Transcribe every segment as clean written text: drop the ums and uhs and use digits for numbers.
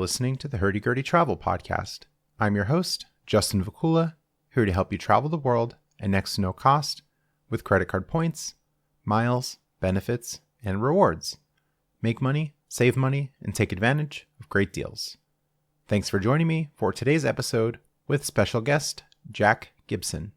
listening to the Hurdy Gurdy Travel Podcast. I'm your host, Justin Vacula, here to help you travel the world at next to no cost with credit card points, miles, benefits, and rewards. Make money, save money, and take advantage of great deals. Thanks for joining me for today's episode with special guest, Jack Gibson.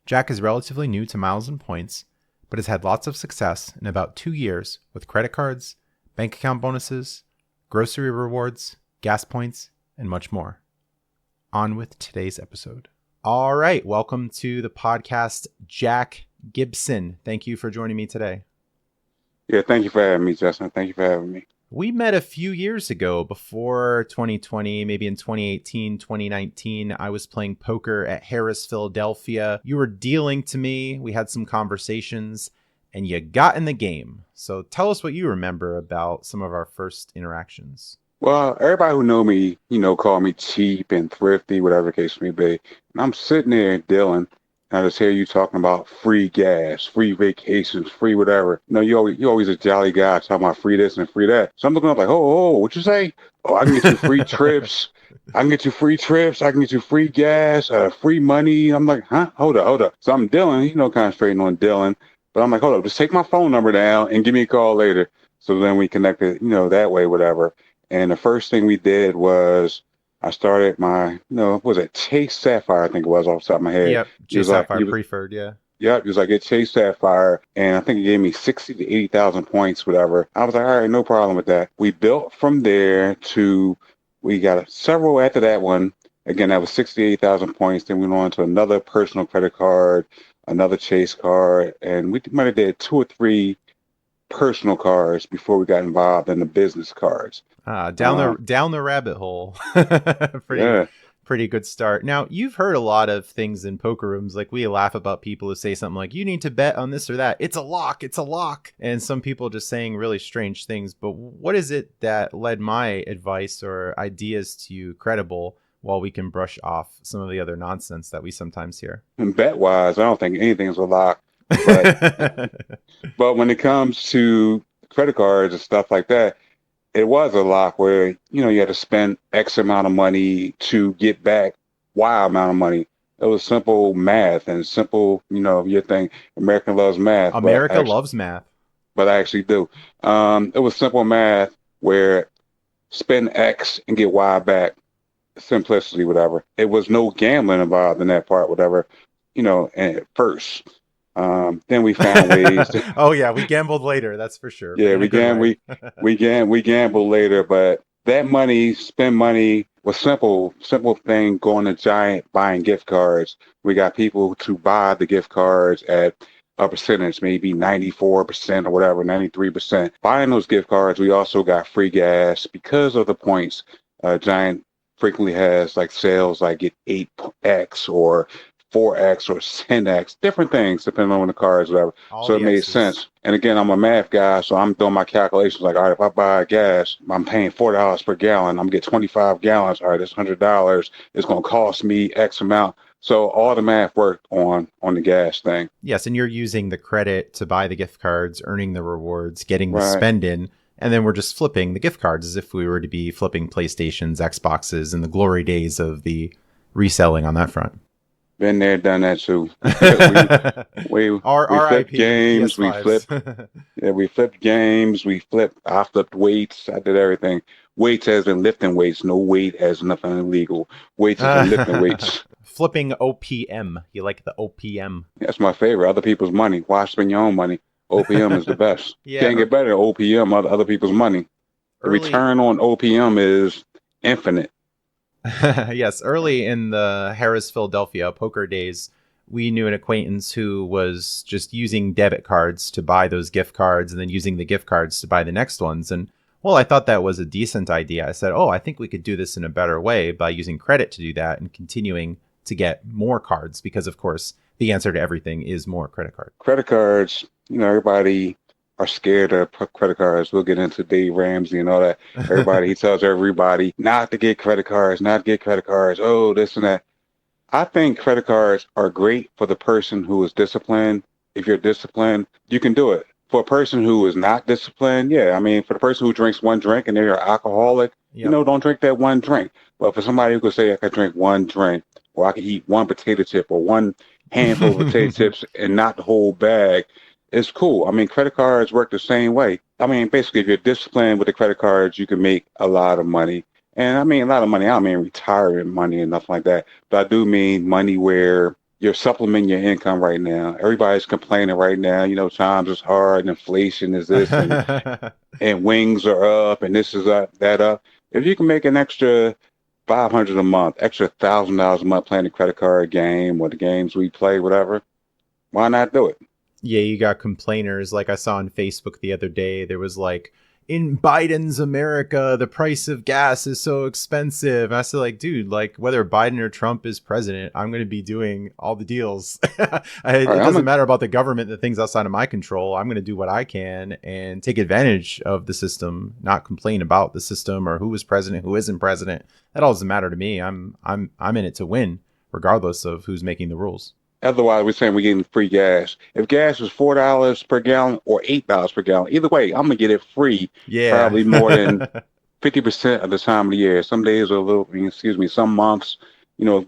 Jack is relatively new to miles and points, but has had lots of success in about 2 years with credit cards, bank account bonuses, grocery rewards, gas points, and much more. On with today's episode. All right, welcome to the podcast, Jack Gibson. Thank you for joining me today. Yeah, thank you for having me, Justin. Thank you for having me. We met a few years ago before 2020, maybe in 2018, 2019. I was playing poker at Harrah's, Philadelphia. You were dealing to me. We had some conversations and you got in the game. So tell us what you remember about some of our first interactions. Well, everybody who know me, call me cheap and thrifty, whatever the case may be. And I'm sitting there dealing, and I just hear you talking about free gas, free vacations, free whatever. You always a jolly guy talking about free this and free that. So I'm looking up like, oh, what you say? Oh, I can get you free trips. I can get you free trips. I can get you free gas, free money. I'm like, huh? Hold up. So I'm dealing, concentrating on dealing. But I'm like, hold up, just take my phone number down and give me a call later. So then we connected, that way, whatever. And the first thing we did was I started my, what was it? Chase Sapphire, I think it was off the top of my head. Yep, Chase Sapphire preferred, yeah. Yep, he was like, get Chase Sapphire. And I think he gave me 60 to 80,000 points, whatever. I was like, all right, no problem with that. We built from there to, we got several after that one. Again, that was 68,000 points. Then we went on to another personal credit card, another Chase card, and we might have did 2 or 3 personal cards before we got involved in the business cards. Down the rabbit hole. Pretty good start. Now, you've heard a lot of things in poker rooms. Like, we laugh about people who say something like, you need to bet on this or that. It's a lock. And some people just saying really strange things. But what is it that led my advice or ideas to you credible, while we can brush off some of the other nonsense that we sometimes hear? And bet-wise, I don't think anything's a lock. But when it comes to credit cards and stuff like that, it was a lock where, you had to spend X amount of money to get back Y amount of money. It was simple math and simple, your thing. America loves math. Loves math. But I actually do. It was simple math where spend X and get Y back. Simplicity, whatever. It was no gambling involved in that part, whatever, and at first. Then we found ways to, oh yeah, we gambled later, that's for sure. Yeah, we gambled later, but that money, spend money, was simple thing, going to Giant, buying gift cards. We got people to buy the gift cards at a percentage, maybe 94% or whatever, 93%. Buying those gift cards, we also got free gas because of the points. Giant frequently has like sales like get 8x or 4x or 10x, different things depending on the cards, whatever. So it made sense. And again, I'm a math guy, so I'm doing my calculations like, all right, if I buy gas, I'm paying $4 per gallon. I'm gonna get 25 gallons. All right, it's $100. It's gonna cost me X amount. So all the math worked on the gas thing. Yes, and you're using the credit to buy the gift cards, earning the rewards, getting the spend in. And then we're just flipping the gift cards as if we were to be flipping PlayStations, Xboxes, in the glory days of the reselling on that front. Been there, done that too. we flipped games. We flipped games. I flipped weights. I did everything. Weights as in lifting weights. No weight as nothing illegal. Weights as in lifting weights. Flipping OPM. You like the OPM? That's my favorite. Other people's money. Why spend your own money? OPM is the best. Yeah. Can't get better than OPM, other people's money. The return on OPM is infinite. Yes, early in the Harrah's, Philadelphia poker days, we knew an acquaintance who was just using debit cards to buy those gift cards and then using the gift cards to buy the next ones. And, well, I thought that was a decent idea. I said, I think we could do this in a better way by using credit to do that and continuing to get more cards because, of course, the answer to everything is more credit card. Credit cards, everybody are scared of credit cards. We'll get into Dave Ramsey and all that. He tells everybody not to get credit cards, oh, this and that. I think credit cards are great for the person who is disciplined. If you're disciplined, you can do it. for a person who is not disciplined, yeah, I mean, for the person who drinks one drink and they're an alcoholic, Yep. don't drink that one drink. But for somebody who could say, I could drink one drink, or I could eat one potato chip or one handful of potato chips and not the whole bag, it's cool. I mean, credit cards work the same way. I mean, basically, if you're disciplined with the credit cards, you can make a lot of money. And I mean, a lot of money, I don't mean retirement money and nothing like that. But I do mean money where you're supplementing your income right now. Everybody's complaining right now. Times is hard, and inflation is this, and wings are up, and this is up, that up. If you can make an extra 500 a month, extra $1,000 a month playing the credit card game or the games we play, whatever, why not do it? Yeah, you got complainers. Like I saw on Facebook the other day, there was like, in Biden's America, the price of gas is so expensive. And I said, like, dude, like whether Biden or Trump is president, I'm going to be doing all the deals. It doesn't matter about the government, the things outside of my control. I'm going to do what I can and take advantage of the system, not complain about the system or who is president, who isn't president. That all doesn't matter to me. I'm in it to win, regardless of who's making the rules. Otherwise, we're saying we're getting free gas. If gas is $4 per gallon or $8 per gallon, either way, I'm gonna get it free. Yeah, probably more than 50% of the time of the year. Some days are some months,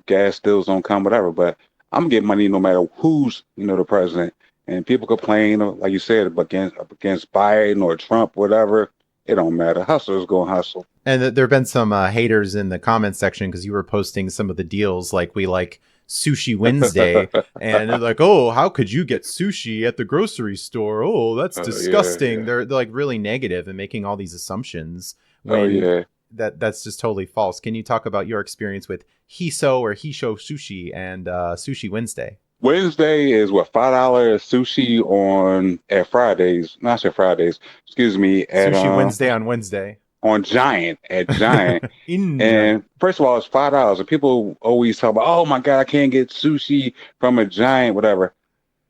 gas deals don't come, whatever. But I'm getting money no matter who's, the president. And people complain, like you said, against Biden or Trump, whatever. It don't matter. Hustlers gonna hustle. And there have been some haters in the comment section because you were posting some of the deals, like we like Sushi Wednesday, and they're like, "Oh, how could you get sushi at the grocery store? Oh, that's disgusting." Yeah. They're like really negative and making all these assumptions when that's just totally false. Can you talk about your experience with Hiso or Hisho Sushi and Sushi Wednesday? Wednesday is $5 sushi on at Fridays. Not say Fridays. Excuse me. At Sushi Wednesday on Wednesday. On Giant at Giant. And Giant. First of all, it's $5. And people always talk about, oh my God, I can't get sushi from a Giant, whatever.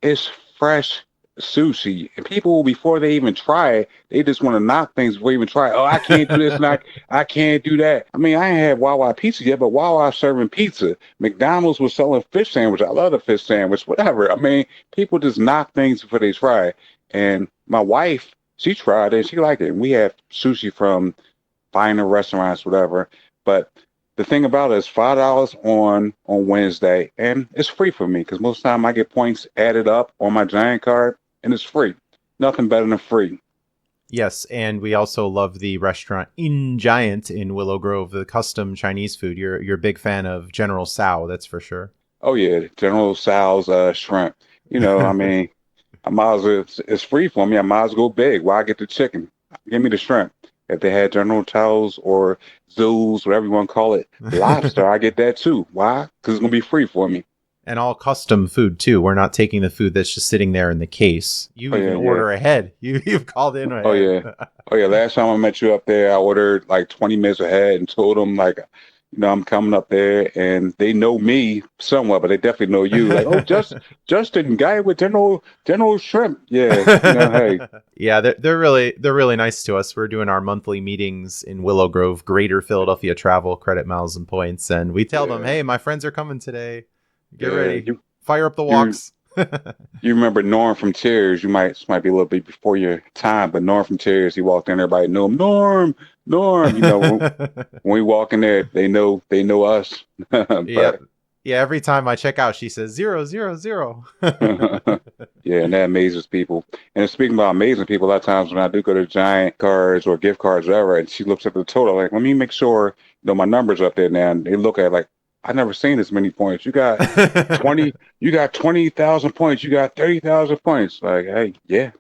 It's fresh sushi. And people, before they even try it, they just want to knock things before they even try it. Oh, I can't do this and I can't do that. I mean, I ain't had Wawa pizza yet, but Wawa serving pizza. McDonald's was selling fish sandwich. I love the fish sandwich, whatever. I mean, people just knock things before they try it. And my wife, she tried it and she liked it. And we had sushi from finer restaurants, whatever. But the thing about it is $5 on Wednesday, and it's free for me because most of the time I get points added up on my Giant card, and it's free. Nothing better than free. Yes, and we also love the restaurant in Giant in Willow Grove, the custom Chinese food. You're a big fan of General Tso, that's for sure. Oh yeah, General Tso's shrimp. I mean, it's free for me. I might as well go big. Why get the chicken? Give me the shrimp. If they had General Tso's or Zoos, whatever you want to call it, lobster, I get that too. Why? Because it's going to be free for me. And all custom food too. We're not taking the food that's just sitting there in the case. You order ahead. You've called in ahead. Oh yeah. Last time I met you up there, I ordered like 20 minutes ahead and told them like, I'm coming up there, and they know me somewhat, but they definitely know you. Like, oh, Justin, guy with General Shrimp. Yeah, hey. Yeah, they're really nice to us. We're doing our monthly meetings in Willow Grove, Greater Philadelphia Travel, credit miles and points, and we tell them, hey, my friends are coming today. Get ready, fire up the walks. You remember Norm from Cheers? This might be a little bit before your time, but Norm from Cheers, he walked in, everybody knew him. Norm. When we walk in there, they know us. Yeah. Every time I check out, she says 0, 0, 0. Yeah, and that amazes people. And speaking about amazing people, a lot of times when I do go to Giant cards or gift cards, or whatever, and she looks at the total, like, let me make sure my number's up there now. And they look at it like, I've never seen this many points. You got 20. You got 20,000 points. You got 30,000 points. Like, hey, yeah,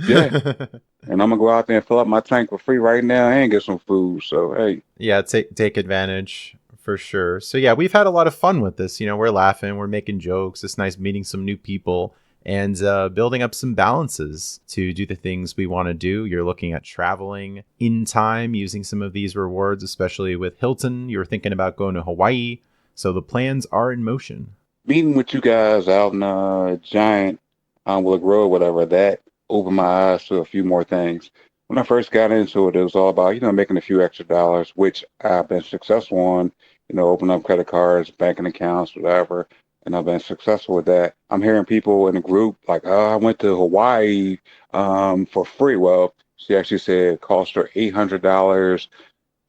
yeah. And I'm gonna go out there and fill up my tank for free right now and get some food. So hey, yeah, take advantage for sure. So yeah, we've had a lot of fun with this. We're laughing, we're making jokes. It's nice meeting some new people and building up some balances to do the things we want to do. You're looking at traveling in time using some of these rewards, especially with Hilton. You're thinking about going to Hawaii. So the plans are in motion. Meeting with you guys out in Giant on Willow Grove, whatever, that opened my eyes to a few more things. When I first got into it, it was all about, making a few extra dollars, which I've been successful on, opening up credit cards, banking accounts, whatever. and I've been successful with that. I'm hearing people in the group like, "Oh, I went to Hawaii for free." Well, she actually said it cost her $800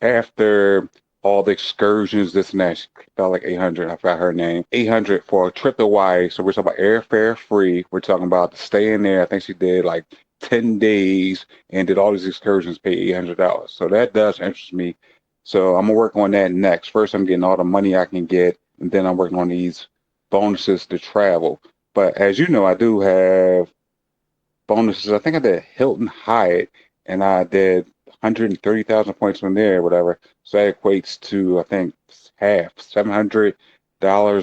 after all the excursions, this and that. She felt like 800. I forgot her name. 800 for a trip to Hawaii. So we're talking about airfare free. We're talking about staying there. I think she did like 10 days and did all these excursions, paid $800. So that does interest me. So I'm gonna work on that next. First, I'm getting all the money I can get, and then I'm working on these bonuses to travel. But as you know, I do have bonuses. I think I did Hilton Hyatt, and I did 130,000 points from there, whatever. So that equates to, I think, half $700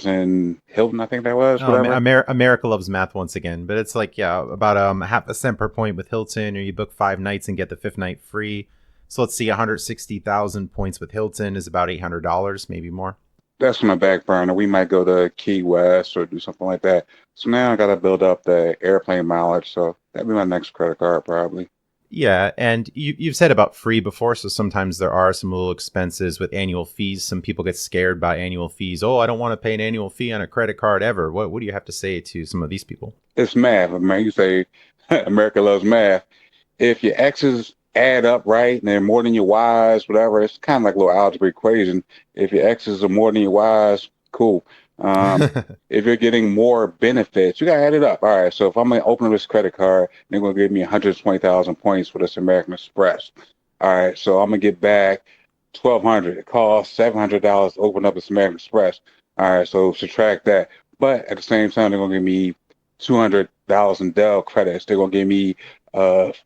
in Hilton. I think that was, Oh, whatever. America loves math once again, but it's like, yeah, about half a cent per point with Hilton, or you book 5 nights and get the fifth night free. So let's see, 160,000 points with Hilton is about $800, maybe more. That's on the back burner. We might go to Key West or do something like that. So now I got to build up the airplane mileage. So that'd be my next credit card, probably. Yeah, and you've said about free before, so sometimes there are some little expenses with annual fees. Some people get scared by annual fees. Oh, I don't want to pay an annual fee on a credit card ever. What do you have to say to some of these people? It's math. I mean, you say America loves math. If your X's add up right and they're more than your Y's, whatever, it's kind of like a little algebra equation. If your X's are more than your Y's, cool. If you're getting more benefits, you gotta add it up. All right, so if I'm gonna open this credit card, they're gonna give me 120,000 points for this American Express. All right, so I'm gonna get back 1,200. It costs $700 to open up this American Express. All right, so subtract that. But at the same time, they're gonna give me $200 in Dell credits. They're gonna give me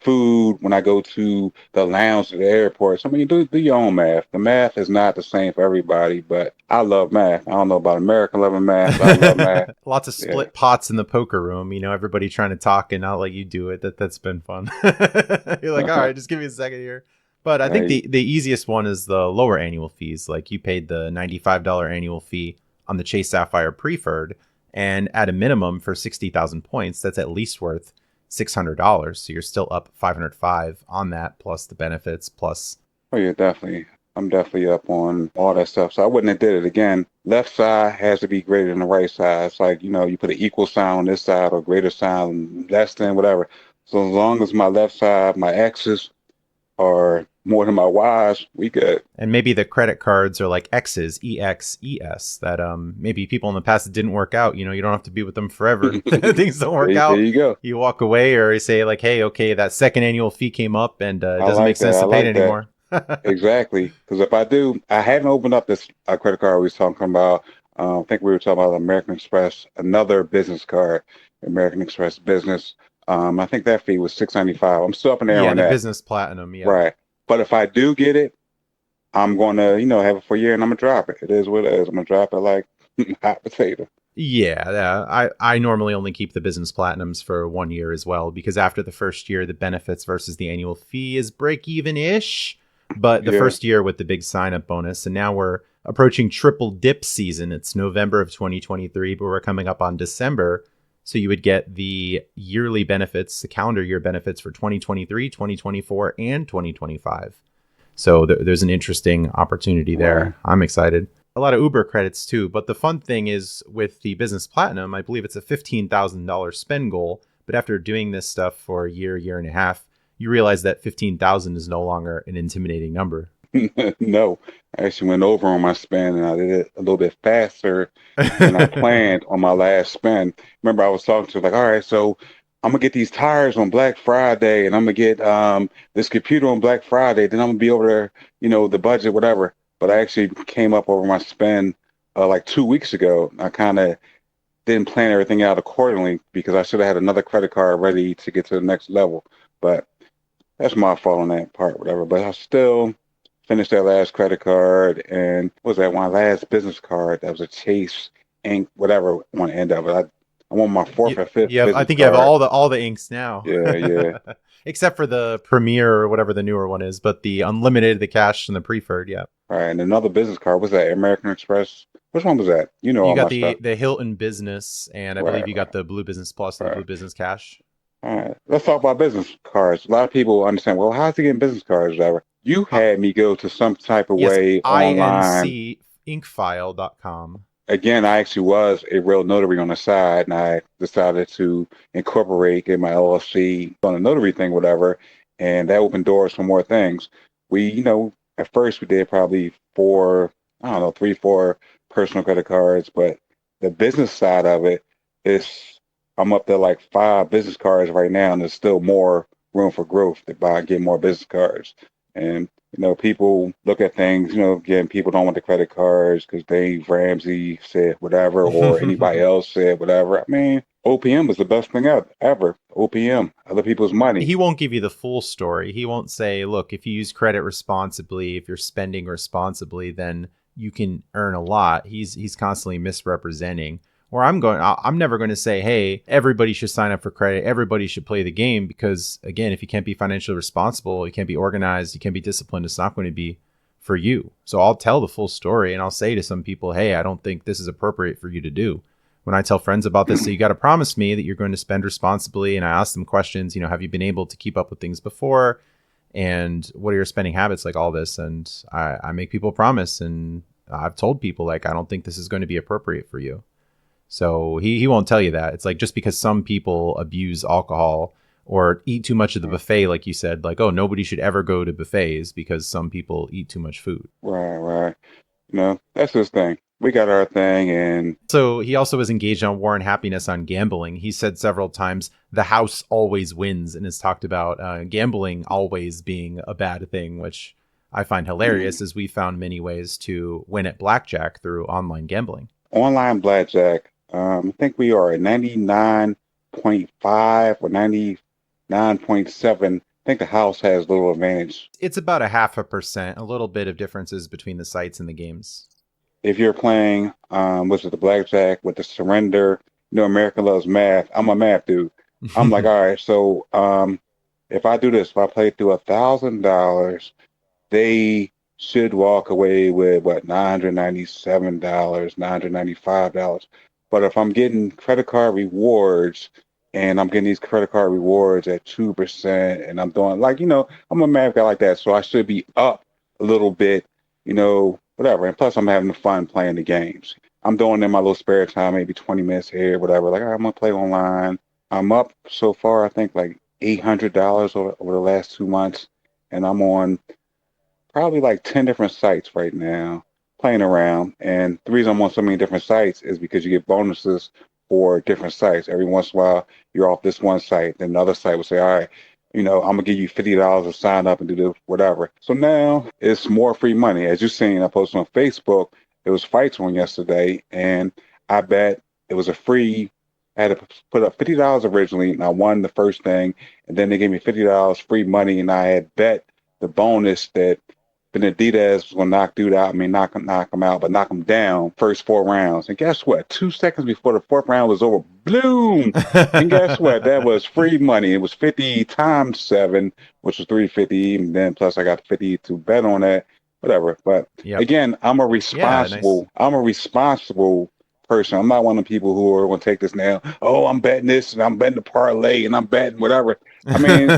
food when I go to the lounge at the airport. So I mean, do your own math. The math is not the same for everybody, but I love math. I don't know about America loving math, but I love math. Lots of Yeah. split pots in the poker room. Everybody trying to talk and not let you do it. That's been fun. You're like, all right, just give me a second here. But I think Right. the easiest one is the lower annual fees. Like you paid the $95 annual fee on the Chase Sapphire Preferred, and at a minimum for 60,000 points, that's at least worth $600. So you're still up 505 on that, plus the benefits, plus. Oh yeah, definitely. I'm definitely up on all that stuff. So I wouldn't have did it again. Left side has to be greater than the right side. It's like, you put an equal sign on this side or greater sign, less than whatever. So as long as my left side, my X's are more than my Y's, we good. And maybe the credit cards are like X's, EXES, that maybe people in the past that didn't work out. You don't have to be with them forever. Things don't work out. There you go. You walk away, or you say like, hey, okay, that second annual fee came up and it doesn't make sense to pay it anymore. Exactly. Because if I do, I hadn't opened up this credit card we was talking about. I think we were talking about American Express, another business card, American Express Business. I think that fee was $695. I'm still up in there on the that. business platinum, yeah. Right. But if I do get it, I'm going to, have it for a year and I'm going to drop it. It is what it is. I'm going to drop it like hot potato. Yeah. I normally only keep the business platinums for 1 year as well, because after the first year, the benefits versus the annual fee is break even-ish. But the first year with the big sign-up bonus, and now we're approaching triple dip season. It's November of 2023, but we're coming up on December. So you would get the yearly benefits, the calendar year benefits for 2023, 2024, and 2025. So there's an interesting opportunity there. Wow. I'm excited. A lot of Uber credits too. But the fun thing is with the Business Platinum, I believe it's a $15,000 spend goal. But after doing this stuff for a year and a half, you realize that 15,000 is no longer an intimidating number. No, I actually went over on my spend and I did it a little bit faster than I planned on my last spend. Remember, I was talking to like, all right, so I'm gonna get these tires on Black Friday and I'm gonna get this computer on Black Friday. Then I'm gonna be over there, the budget, whatever. But I actually came up over my spend like 2 weeks ago. I kind of didn't plan everything out accordingly because I should have had another credit card ready to get to the next level. But that's my fault on that part, whatever. But I still finished that last credit card, and what was that my last business card? That was a Chase Ink, whatever on the end of it. I want my fourth or fifth. Yeah, I think card. You have all the inks now. Yeah. Except for the Premier or whatever the newer one is, but the unlimited, the cash, and the preferred, yeah. All right, and another business card was that American Express. Which one was that? You got the Hilton Business, and I believe you got the Blue Business Plus and the Blue Business Cash. All right, let's talk about business cards. A lot of people understand, well, how's he getting business cards, whatever. You had me go to some type of way online. INCinkfile.com. again, I actually was a real notary on the side, and I decided to incorporate, get my LLC on the notary thing, whatever, and that opened doors for more things. We, at first we did probably four, I don't know, three, four personal credit cards, but the business side of it is, I'm up to like 5 business cards right now, and there's still more room for growth to buy, get more business cards. And people look at things, again, people don't want the credit cards because Dave Ramsey said whatever, or anybody else said whatever. I mean, OPM is the best thing ever. OPM, other people's money. He won't give you the full story. He won't say, look, if you use credit responsibly, if you're spending responsibly, then you can earn a lot. He's constantly misrepresenting. Where I'm never going to say, hey, everybody should sign up for credit. Everybody should play the game, because again, if you can't be financially responsible, you can't be organized, you can't be disciplined, it's not going to be for you. So I'll tell the full story, and I'll say to some people, hey, I don't think this is appropriate for you to do. When I tell friends about this, so you got to promise me that you're going to spend responsibly. And I ask them questions, have you been able to keep up with things before? And what are your spending habits, like all this? And I make people promise. And I've told people, like, I don't think this is going to be appropriate for you. So he won't tell you that. It's like, just because some people abuse alcohol or eat too much of the buffet, like you said, like, oh, nobody should ever go to buffets because some people eat too much food. Right. That's his thing. We got our thing. And so he also was engaged on War and Happiness on gambling. He said several times, the house always wins, and has talked about gambling always being a bad thing, which I find hilarious, as we found many ways to win at blackjack through online gambling. Online blackjack. I think we are at 99.5 or 99.7. I think the house has a little advantage. It's about 0.5%, a little bit of differences between the sites and the games. If you're playing, the blackjack with the surrender, America loves math. I'm a math dude. I'm like, all right, so if I do this, if I play through $1,000, they should walk away with $997, $995. But if I'm getting credit card rewards, and I'm getting these credit card rewards at 2%, and I'm doing I'm a math guy like that, so I should be up a little bit, whatever. And plus, I'm having fun playing the games. I'm doing it in my little spare time, maybe 20 minutes here, whatever. Like, all right, I'm gonna play online. I'm up so far, I think, like $800 over the last 2 months, and I'm on probably like 10 different sites right now, playing around. And the reason I'm on so many different sites is because you get bonuses for different sites. Every once in a while, you're off this one site, then another site will say, all right, I'm gonna give you $50 to sign up and do this, whatever. So now it's more free money. As you've seen, I posted on Facebook, there was fights on yesterday, and I bet it was a free. I had to put up $50 originally, and I won the first thing, and then they gave me $50 free money, and I had bet the bonus that Beneditez was going to knock dude out. I mean, knock him out, but knock him down first 4 rounds. And guess what? 2 seconds before the 4th round was over, bloom! And guess what? That was free money. It was 50 times 7, which was 350. And then plus I got 50 to bet on that, whatever. But again, I'm a responsible person. I'm not one of the people who are going to take this now. Oh, I'm betting this, and I'm betting the parlay, and I'm betting whatever. I mean,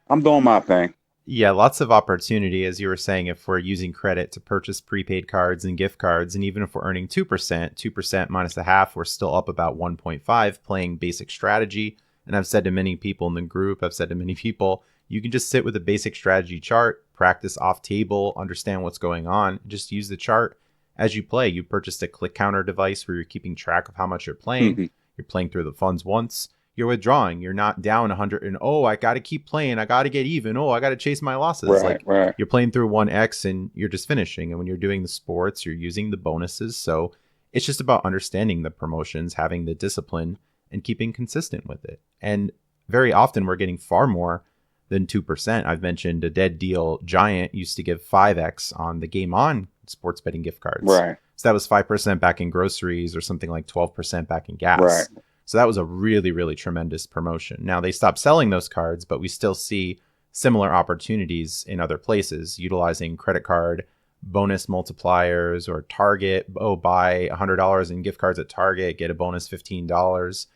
I'm doing my thing. Yeah, lots of opportunity, as you were saying, if we're using credit to purchase prepaid cards and gift cards. And even if we're earning 2% minus a half, we're still up about 1.5 playing basic strategy. And I've said to many people in the group, you can just sit with a basic strategy chart, practice off table, understand what's going on, just use the chart as you play. You purchased a click counter device where you're keeping track of how much you're playing. Mm-hmm. You're playing through the funds once. You're withdrawing. You're not down 100 and, oh, I got to keep playing. I got to get even. Oh, I got to chase my losses. Right. You're playing through 1x and you're just finishing. And when you're doing the sports, you're using the bonuses. So it's just about understanding the promotions, having the discipline, and keeping consistent with it. And very often we're getting far more than 2%. I've mentioned a dead deal Giant used to give 5x on the Game On sports betting gift cards. Right. So that was 5% back in groceries or something like 12% back in gas. Right. So that was a really, really tremendous promotion. Now they stopped selling those cards, but we still see similar opportunities in other places utilizing credit card bonus multipliers or Target. Oh, buy $100 in gift cards at Target, get a bonus $15,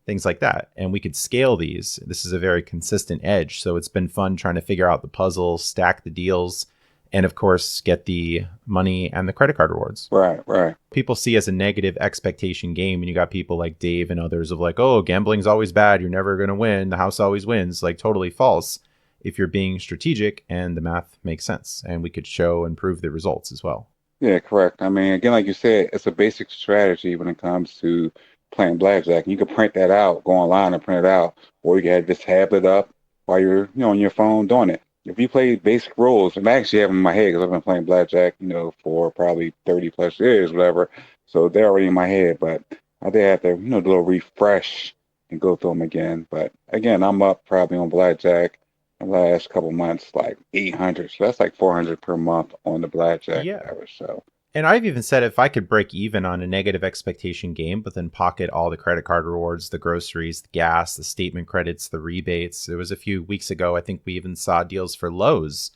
things like that. And we could scale these. This is a very consistent edge. So it's been fun trying to figure out the puzzle, stack the deals, and of course get the money and the credit card rewards. Right, right. People see as a negative expectation game, and you got people like Dave and others of like, oh, gambling's always bad, you're never going to win, the house always wins. Like, totally false if you're being strategic and the math makes sense, and we could show and prove the results as well. Yeah, correct. I mean, again, like you said, it's a basic strategy when it comes to playing blackjack. You can print that out, go online and print it out, or you can just have it up while you're, on your phone doing it. If you play basic rules, and I actually have them in my head because I've been playing blackjack, for probably 30 plus years, whatever. So they're already in my head, but I did have to, do a little refresh and go through them again. But again, I'm up probably on blackjack the last couple months, like 800. So that's like 400 per month on the blackjack. Yeah. Whatever, so. And I've even said if I could break even on a negative expectation game, but then pocket all the credit card rewards, the groceries, the gas, the statement credits, the rebates. It was a few weeks ago, I think we even saw deals for Lowe's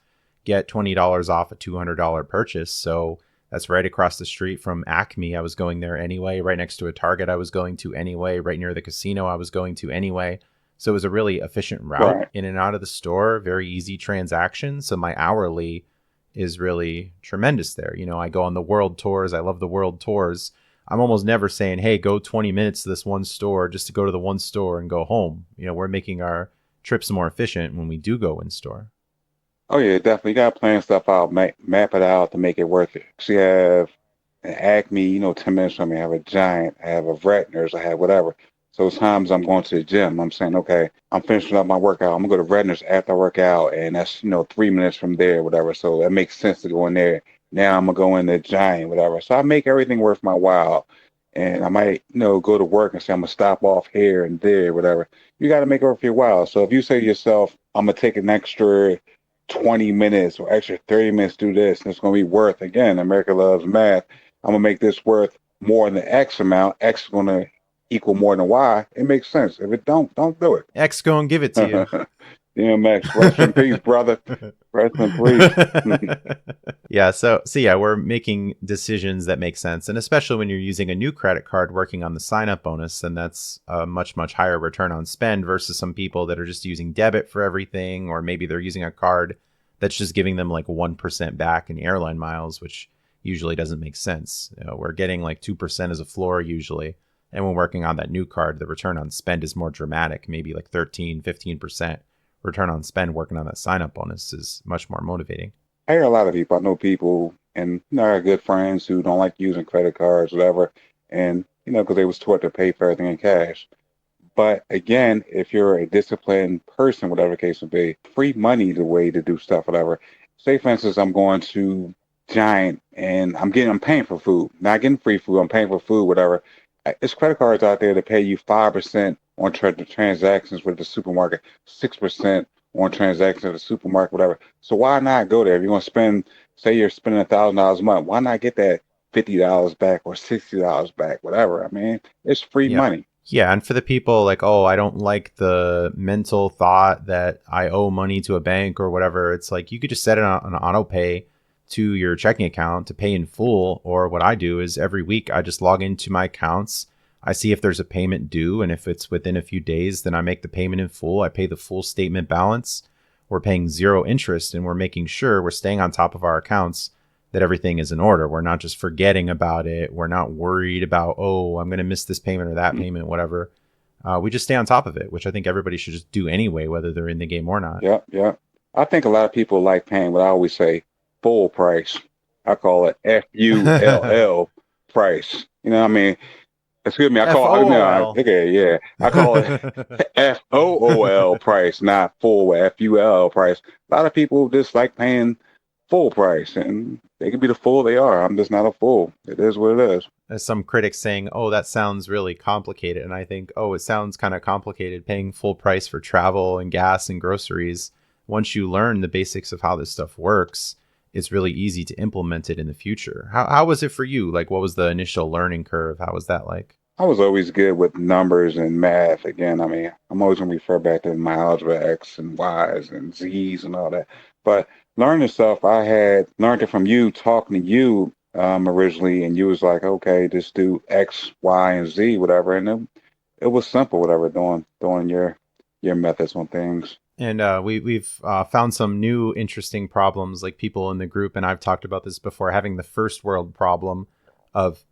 get $20 off a $200 purchase. So that's right across the street from Acme. I was going there anyway, right next to a Target I was going to anyway, right near the casino I was going to anyway. So it was a really efficient route in and out of the store, very easy transaction. So my hourly is really tremendous there. I go on the world tours. I love the world tours. I'm almost never saying, hey, go 20 minutes to this one store just to go to the one store and go home. We're making our trips more efficient when we do go in store. Oh, yeah, definitely. You got to plan stuff out, map it out to make it worth it. So you have an Acme, 10 minutes from me. I have a Giant. I have a Retner's. I have whatever. So times I'm going to the gym, I'm saying, okay, I'm finishing up my workout. I'm going to go to Redner's after I work out, and that's, 3 minutes from there, whatever. So that makes sense to go in there. Now I'm going to go in the Giant, whatever. So I make everything worth my while. And I might, go to work and say, I'm going to stop off here and there, whatever. You got to make it worth your while. So if you say to yourself, I'm going to take an extra 20 minutes or extra 30 minutes to do this, and it's going to be worth, again, America loves math, I'm going to make this worth more than X amount. X is going to equal more than Y. It makes sense. If it don't do it. X go and give it to you. DMX, rest in peace, brother. Rest in peace. Yeah, so yeah, we're making decisions that make sense. And especially when you're using a new credit card working on the sign-up bonus, then that's a much, much higher return on spend versus some people that are just using debit for everything, or maybe they're using a card that's just giving them like 1% back in airline miles, which usually doesn't make sense. We're getting like 2% as a floor usually. And when working on that new card, the return on spend is more dramatic, maybe like 13, 15%. Return on spend working on that sign-up bonus is much more motivating. I hear a lot of people. I know people, and I have good friends who don't like using credit cards, whatever, and, because they was taught to pay for everything in cash. But again, if you're a disciplined person, whatever the case would be, free money the way to do stuff, whatever. Say, for instance, I'm going to Giant, and I'm paying for food. Not getting free food, I'm paying for food, whatever. There's credit cards out there that pay you 5% on transactions with the supermarket, 6% on transactions at the supermarket, whatever. So why not go there? If you're going to spend, say you're spending $1,000 a month, why not get that $50 back or $60 back, whatever? I mean, it's free money. Yeah, and for the people like, oh, I don't like the mental thought that I owe money to a bank or whatever, it's like you could just set it on auto pay to your checking account to pay in full. Or what I do is every week I just log into my accounts. I see if there's a payment due, and if it's within a few days, then I make the payment in full. I pay the full statement balance. We're paying zero interest, and we're making sure we're staying on top of our accounts, that everything is in order. We're not just forgetting about it. We're not worried about, oh, I'm going to miss this payment or that payment, whatever. We just stay on top of it, which I think everybody should just do anyway, whether they're in the game or not. Yeah. I think a lot of people like paying what I always say, full price. I call it FULL price. You know what I mean? Excuse me, I call it, I call it FOOL price, not full FUL price. A lot of people just like paying full price, and they can be the fool they are. I'm just not a fool. It is what it is. As some critics saying, oh, that sounds really complicated. And I think, oh, it sounds kind of complicated paying full price for travel and gas and groceries. Once you learn the basics of how this stuff works, it's really easy to implement it in the future. How was it for you? Like, what was the initial learning curve? How was that like? I was always good with numbers and math. Again, I mean, I'm always going to refer back to my algebra X and Y's and Z's and all that. But learning stuff, I had learned it from you, talking to you originally, and you was like, okay, just do X, Y, and Z, whatever. And it was simple, whatever, doing your methods on things. And we've found some new interesting problems, like people in the group, and I've talked about this before, having the first world problem of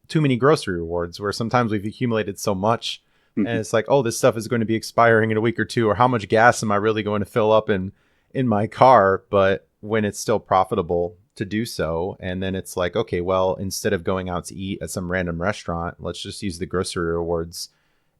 too many grocery rewards, where sometimes we've accumulated so much and it's like, oh, this stuff is going to be expiring in a week or two, or how much gas am I really going to fill up in my car? But when it's still profitable to do so, and then it's like, okay, well, instead of going out to eat at some random restaurant, let's just use the grocery rewards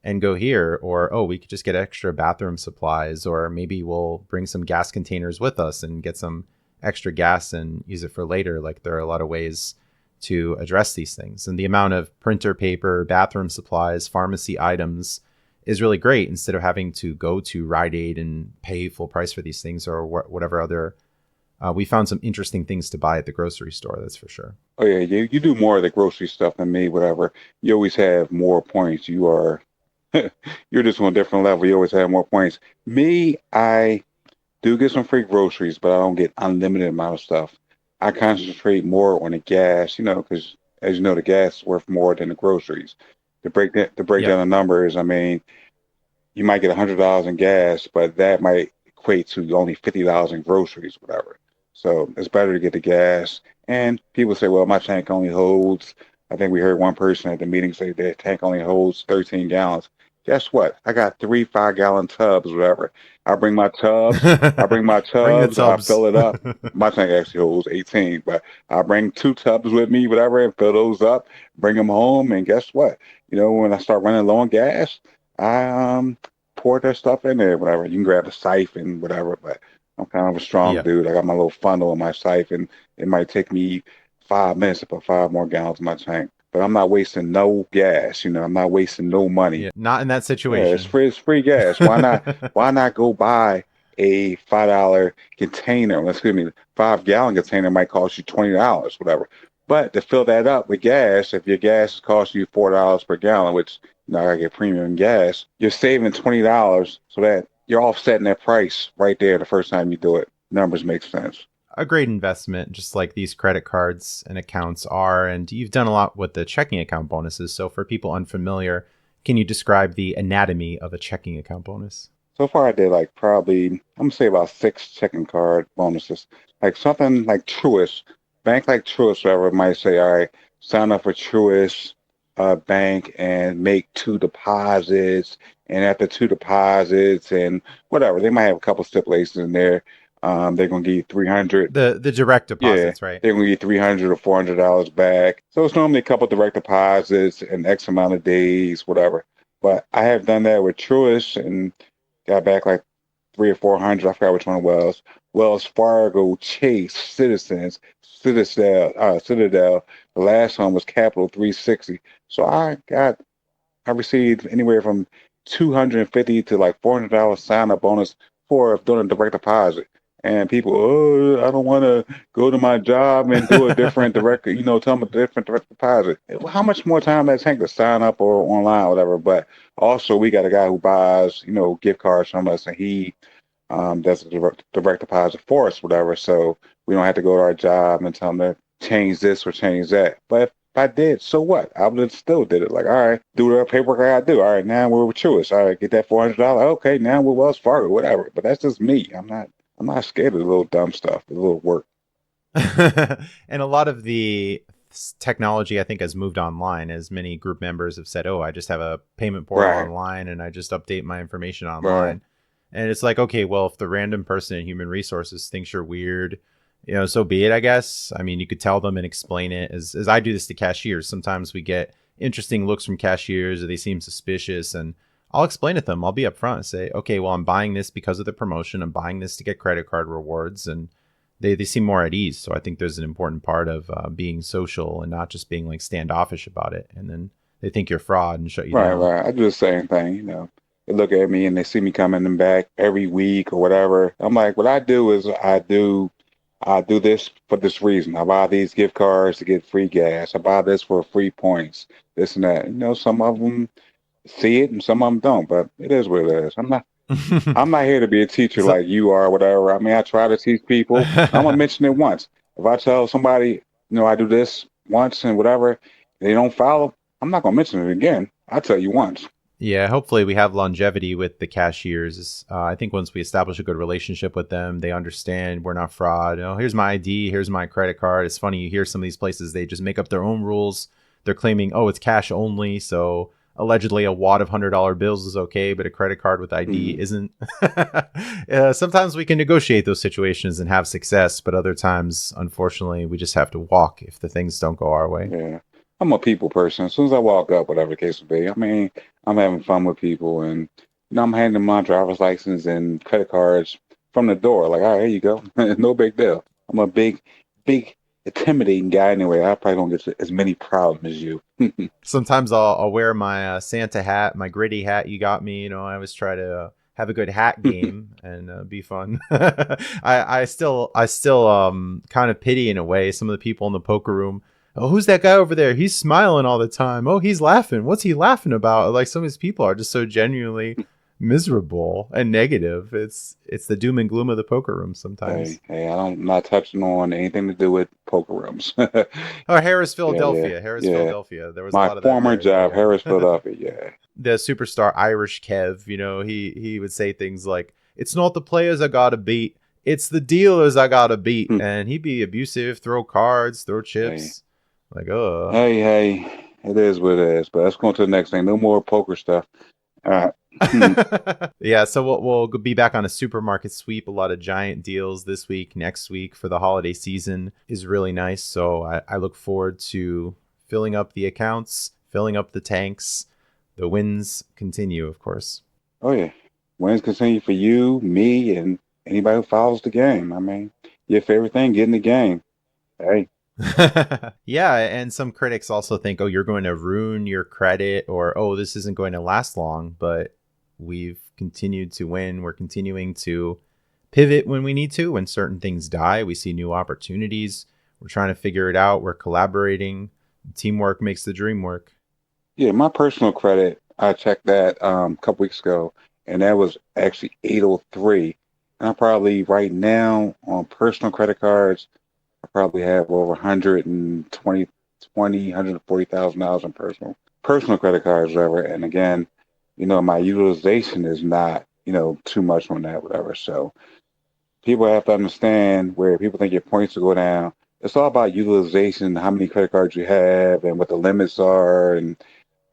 and go here. Or, oh, we could just get extra bathroom supplies, or maybe we'll bring some gas containers with us and get some extra gas and use it for later. Like, there are a lot of ways to address these things. And the amount of printer paper, bathroom supplies, pharmacy items is really great, instead of having to go to Rite Aid and pay full price for these things, or whatever other. We found some interesting things to buy at the grocery store, that's for sure. Oh yeah, you do more of the grocery stuff than me, whatever. You always have more points. You are you're just on a different level. You always have more points. Me, I do get some free groceries, but I don't get unlimited amount of stuff. I concentrate more on the gas, because as you know, the gas is worth more than the groceries. To break Yep. down the numbers, I mean, you might get $100 in gas, but that might equate to only $50 in groceries, whatever. So it's better to get the gas. And people say, well, my tank only holds, I think we heard one person at the meeting say their tank only holds 13 gallons. Guess what? I got 3 5-gallon tubs, whatever. I bring my tubs, I bring my Bring the tubs, I tubs. fill it up. My tank actually holds 18, but I bring 2 tubs with me, whatever, and fill those up, bring them home. And guess what? When I start running low on gas, I pour that stuff in there, whatever. You can grab a siphon, whatever, but I'm kind of a strong Yeah. dude. I got my little funnel in my siphon. It might take me 5 minutes to put 5 more gallons in my tank. But I'm not wasting no gas, I'm not wasting no money. Yeah. Not in that Yeah, situation. it's free gas. Why not go buy a $5 container? Well, excuse me, 5-gallon container might cost you $20, whatever. But to fill that up with gas, if your gas is costing you $4 per gallon, which I gotta get premium gas, you're saving $20, so that you're offsetting that price right there the first time you do it. Numbers make sense. A great investment, just like these credit cards and accounts are. And you've done a lot with the checking account bonuses. So for people unfamiliar, can you describe the anatomy of a checking account bonus? So far, I did like probably, I'm gonna say about 6 checking card bonuses. Like something like Truist, bank like Truist, whatever might say, all right, sign up for Truist Bank and make 2 deposits, and after 2 deposits and whatever, they might have a couple stipulations in there. They're gonna give you 300. The direct Yeah, deposits, right? they're gonna give you 300 or $400 back. So it's normally a couple direct deposits and X amount of days, whatever. But I have done that with Truist and got back like 300 or 400. I forgot which one it was. Wells Fargo, Chase, Citadel. The last one was Capital 360. So I received anywhere from 250 to like $400 sign up bonus for doing a direct deposit. And people, oh, I don't want to go to my job and do a different direct, tell them a different direct deposit. Well, how much more time does it take to sign up or online, or whatever? But also, we got a guy who buys, gift cards from us, and he does a direct deposit for us, whatever. So we don't have to go to our job and tell them to change this or change that. But if I did, so what? I would have still did it. Like, all right, do the paperwork I gotta do. All right, now we're with Truist. All right, get that $400. Okay, now we're Wells Fargo, whatever. But that's just me. I'm not scared of the little dumb stuff, the little work. And a lot of the technology, I think, has moved online, as many group members have said, oh, I just have a payment portal Right, online and I just update my information right, online. And it's like, okay, well, if the random person in human resources thinks you're weird, so be it, I guess. I mean, you could tell them and explain it. As I do this to cashiers, sometimes we get interesting looks from cashiers, or they seem suspicious, and I'll explain it to them. I'll be upfront and say, okay, well, I'm buying this because of the promotion. I'm buying this to get credit card rewards, and they seem more at ease. So I think there's an important part of being social and not just being like standoffish about it. And then they think you're fraud and shut you right, down. right. I do the same thing, They look at me and they see me coming back every week or whatever. I'm like, what I do is I do this for this reason. I buy these gift cards to get free gas. I buy this for free points, this and that. Some of them see it and some of them don't, but it is what it is. I'm not here to be a teacher So, like you are, or whatever. I mean, I try to teach people. I'm gonna mention it once. If I tell somebody, I do this once and whatever, they don't follow, I'm not gonna mention it again. I tell you once. Yeah, hopefully we have longevity with the cashiers. I think once we establish a good relationship with them, they understand we're not fraud. Oh, here's my ID, here's my credit card. It's funny, you hear some of these places, they just make up their own rules. They're claiming, oh, it's cash only. So allegedly a wad of $100 bills is okay, but a credit card with ID isn't. Sometimes we can negotiate those situations and have success, but other times, unfortunately, we just have to walk if the things don't go our way. Yeah. I'm a people person. As soon as I walk up, whatever the case may be, I mean, I'm having fun with people, and I'm handing my driver's license and credit cards from the door. Like, all right, here you go. No big deal. I'm a big, intimidating guy anyway. I probably don't get as many problems as you. Sometimes I'll wear my Santa hat, my gritty hat you got me. I always try to have a good hat game and be fun. I still kind of pity in a way some of the people in the poker room. Oh, who's that guy over there? He's smiling all the time. Oh, he's laughing. What's he laughing about? Like, some of these people are just so genuinely miserable and negative. It's the doom and gloom of the poker room sometimes. Hey, I'm not touching on anything to do with poker rooms. Oh, Harris, Philadelphia. Yeah. Philadelphia. There was a My lot of that former there. job, Yeah. Harris, Philadelphia. Yeah. The superstar Irish Kev, he would say things like, "It's not the players I gotta beat, it's the dealers I gotta beat," and he'd be abusive, throw cards, throw chips. Like, oh. Hey, it is what it is. But let's go on to the next thing. No more poker stuff. All right. Yeah, so we'll be back on a supermarket sweep. A lot of giant deals this week, next week for the holiday season is really nice. So I look forward to filling up the accounts, filling up the tanks. The wins continue, of course. Oh, yeah. Wins continue for you, me, and anybody who follows the game. I mean, your favorite thing, get in the game. Hey. Yeah, and some critics also think, oh, you're going to ruin your credit, or, oh, this isn't going to last long. But we've continued to win. We're continuing to pivot when we need to. When certain things die, we see new opportunities. We're trying to figure it out. We're collaborating. Teamwork makes the dream work. Yeah, my personal credit, I checked that a couple weeks ago, and that was actually 803. And I probably right now on personal credit cards, I probably have over 140,000 dollars in personal credit cards, whatever. And again, my utilization is not, too much on that, whatever. So people have to understand where people think your points will go down. It's all about utilization, how many credit cards you have, and what the limits are. And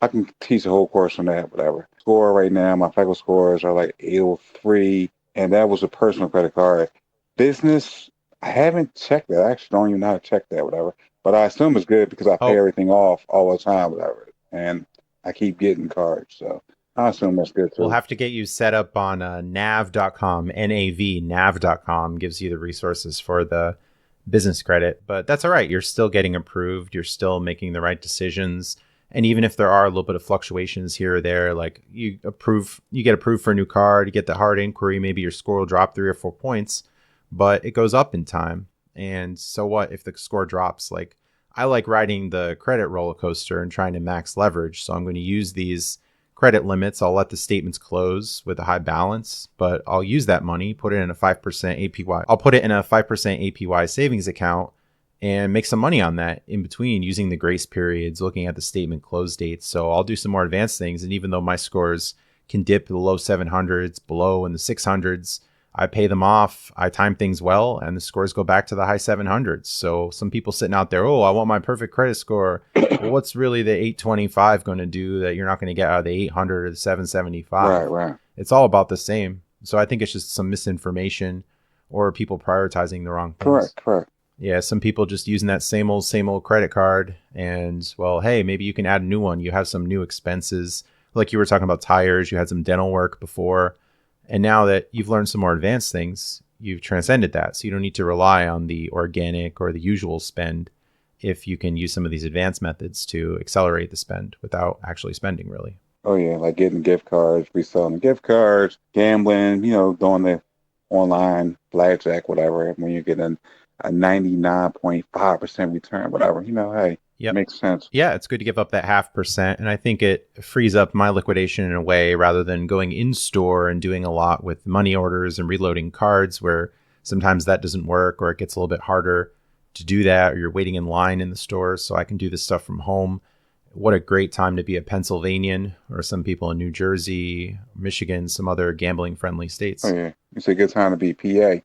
I can teach a whole course on that, whatever. Score right now, my FICO scores are like 803, and that was a personal credit card. Business, I haven't checked that. I actually don't even know how to check that, whatever. But I assume it's good because I pay everything off all the time, whatever. And I keep getting cards, so I assume that's good too. We'll have to get you set up on nav.com, nav.com gives you the resources for the business credit. But that's all right. You're still getting approved. You're still making the right decisions. And even if there are a little bit of fluctuations here or there, like you get approved for a new card, you get the hard inquiry, maybe your score will drop 3 or 4 points, but it goes up in time. And so what if the score drops? Like, I like riding the credit roller coaster and trying to max leverage. So I'm going to use these credit limits. I'll let the statements close with a high balance, but I'll use that money, put it in a 5% APY. I'll put it in a 5% APY savings account and make some money on that in between, using the grace periods, looking at the statement close dates. So I'll do some more advanced things. And even though my scores can dip to the low 700s, below in the 600s, I pay them off. I time things well, and the scores go back to the high 700s. So some people sitting out there, oh, I want my perfect credit score. Well, what's really the 825 going to do that you're not going to get out of the 800 or the 775? Right. It's all about the same. So I think it's just some misinformation or people prioritizing the wrong things. Correct. Yeah, some people just using that same old credit card, and well, hey, maybe you can add a new one. You have some new expenses, like you were talking about tires. You had some dental work before, and now that you've learned some more advanced things, you've transcended that. So you don't need to rely on the organic or the usual spend if you can use some of these advanced methods to accelerate the spend without actually spending, really. Oh yeah, like getting gift cards, reselling gift cards, gambling, doing the online blackjack, whatever. When you're getting a 99.5% return, whatever, hey, Yep. Makes sense. Yeah, it's good to give up that 0.5%. And I think it frees up my liquidation in a way rather than going in store and doing a lot with money orders and reloading cards, where sometimes that doesn't work or it gets a little bit harder to do that, or you're waiting in line in the store. So I can do this stuff from home. what a great time to be a Pennsylvanian, or some people in New Jersey, Michigan, some other gambling friendly Oh states. yeah, it's a good time to be PA.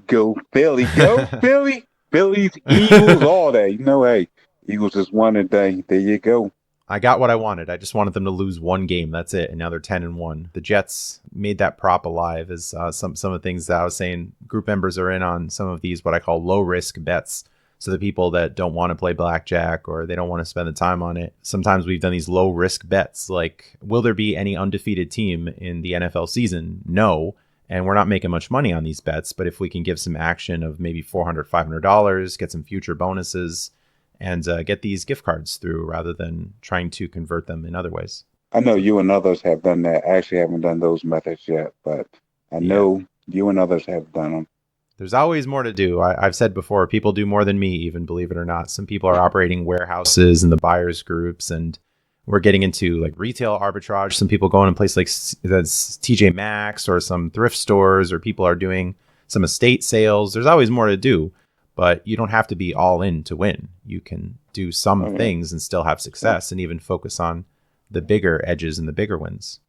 Go Philly, go Philly, Phillies, Eagles, all that. Hey, Eagles just won today. There you go. I got what I wanted. I just wanted them to lose one game. That's it. And now they're 10-1. The Jets made that prop alive. As some of the things that I was saying, group members are in on some of these what I call low risk bets. So the people that don't want to play blackjack or they don't want to spend the time on it, sometimes we've done these low risk bets like, will there be any undefeated team in the NFL season? No. And we're not making much money on these bets, but if we can give some action of maybe $400, $500, get some future bonuses, and get these gift cards through rather than trying to convert them in other ways. I know you and others have done that. I actually haven't done those methods yet, but I know you and others have done them. There's always more to do. I've said before, people do more than me, even, believe it or not. Some people are operating warehouses and the buyers groups, and we're getting into like retail arbitrage. Some people go in a place like that's TJ Maxx or some thrift stores, or people are doing some estate sales. There's always more to do. But you don't have to be all in to win. You can do some things and still have success, and even focus on the bigger edges and the bigger wins.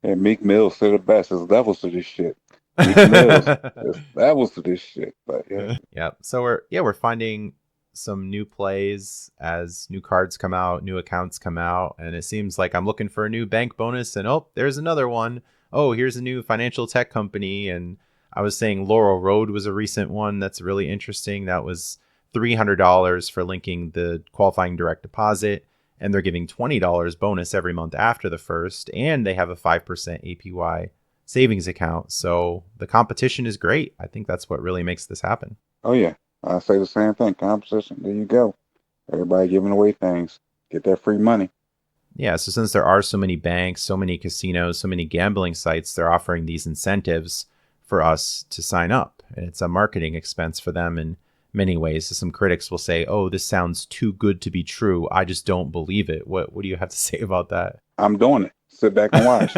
Yeah, Meek Mill said the best. There's levels to this shit. Meek Mill, there's levels to this shit. But yeah. So we're finding some new plays as new cards come out, new accounts come out, and it seems like I'm looking for a new bank bonus, and there's another one. Oh, here's a new financial tech company, and I was saying Laurel Road was a recent one that's really interesting. That was $300 for linking the qualifying direct deposit, and they're giving $20 bonus every month after the first, and they have a 5% APY savings account. So the competition is great. I think that's what really makes this happen. Oh yeah, I say the same thing. Competition. There you go. Everybody giving away things. Get that free money. Yeah, so since there are so many banks, so many casinos, so many gambling sites, they're offering these incentives for us to sign up. And it's a marketing expense for them in many ways. So some critics will say, oh, this sounds too good to be true. I just don't believe it. What do you have to say about that? I'm doing it. Sit back and watch.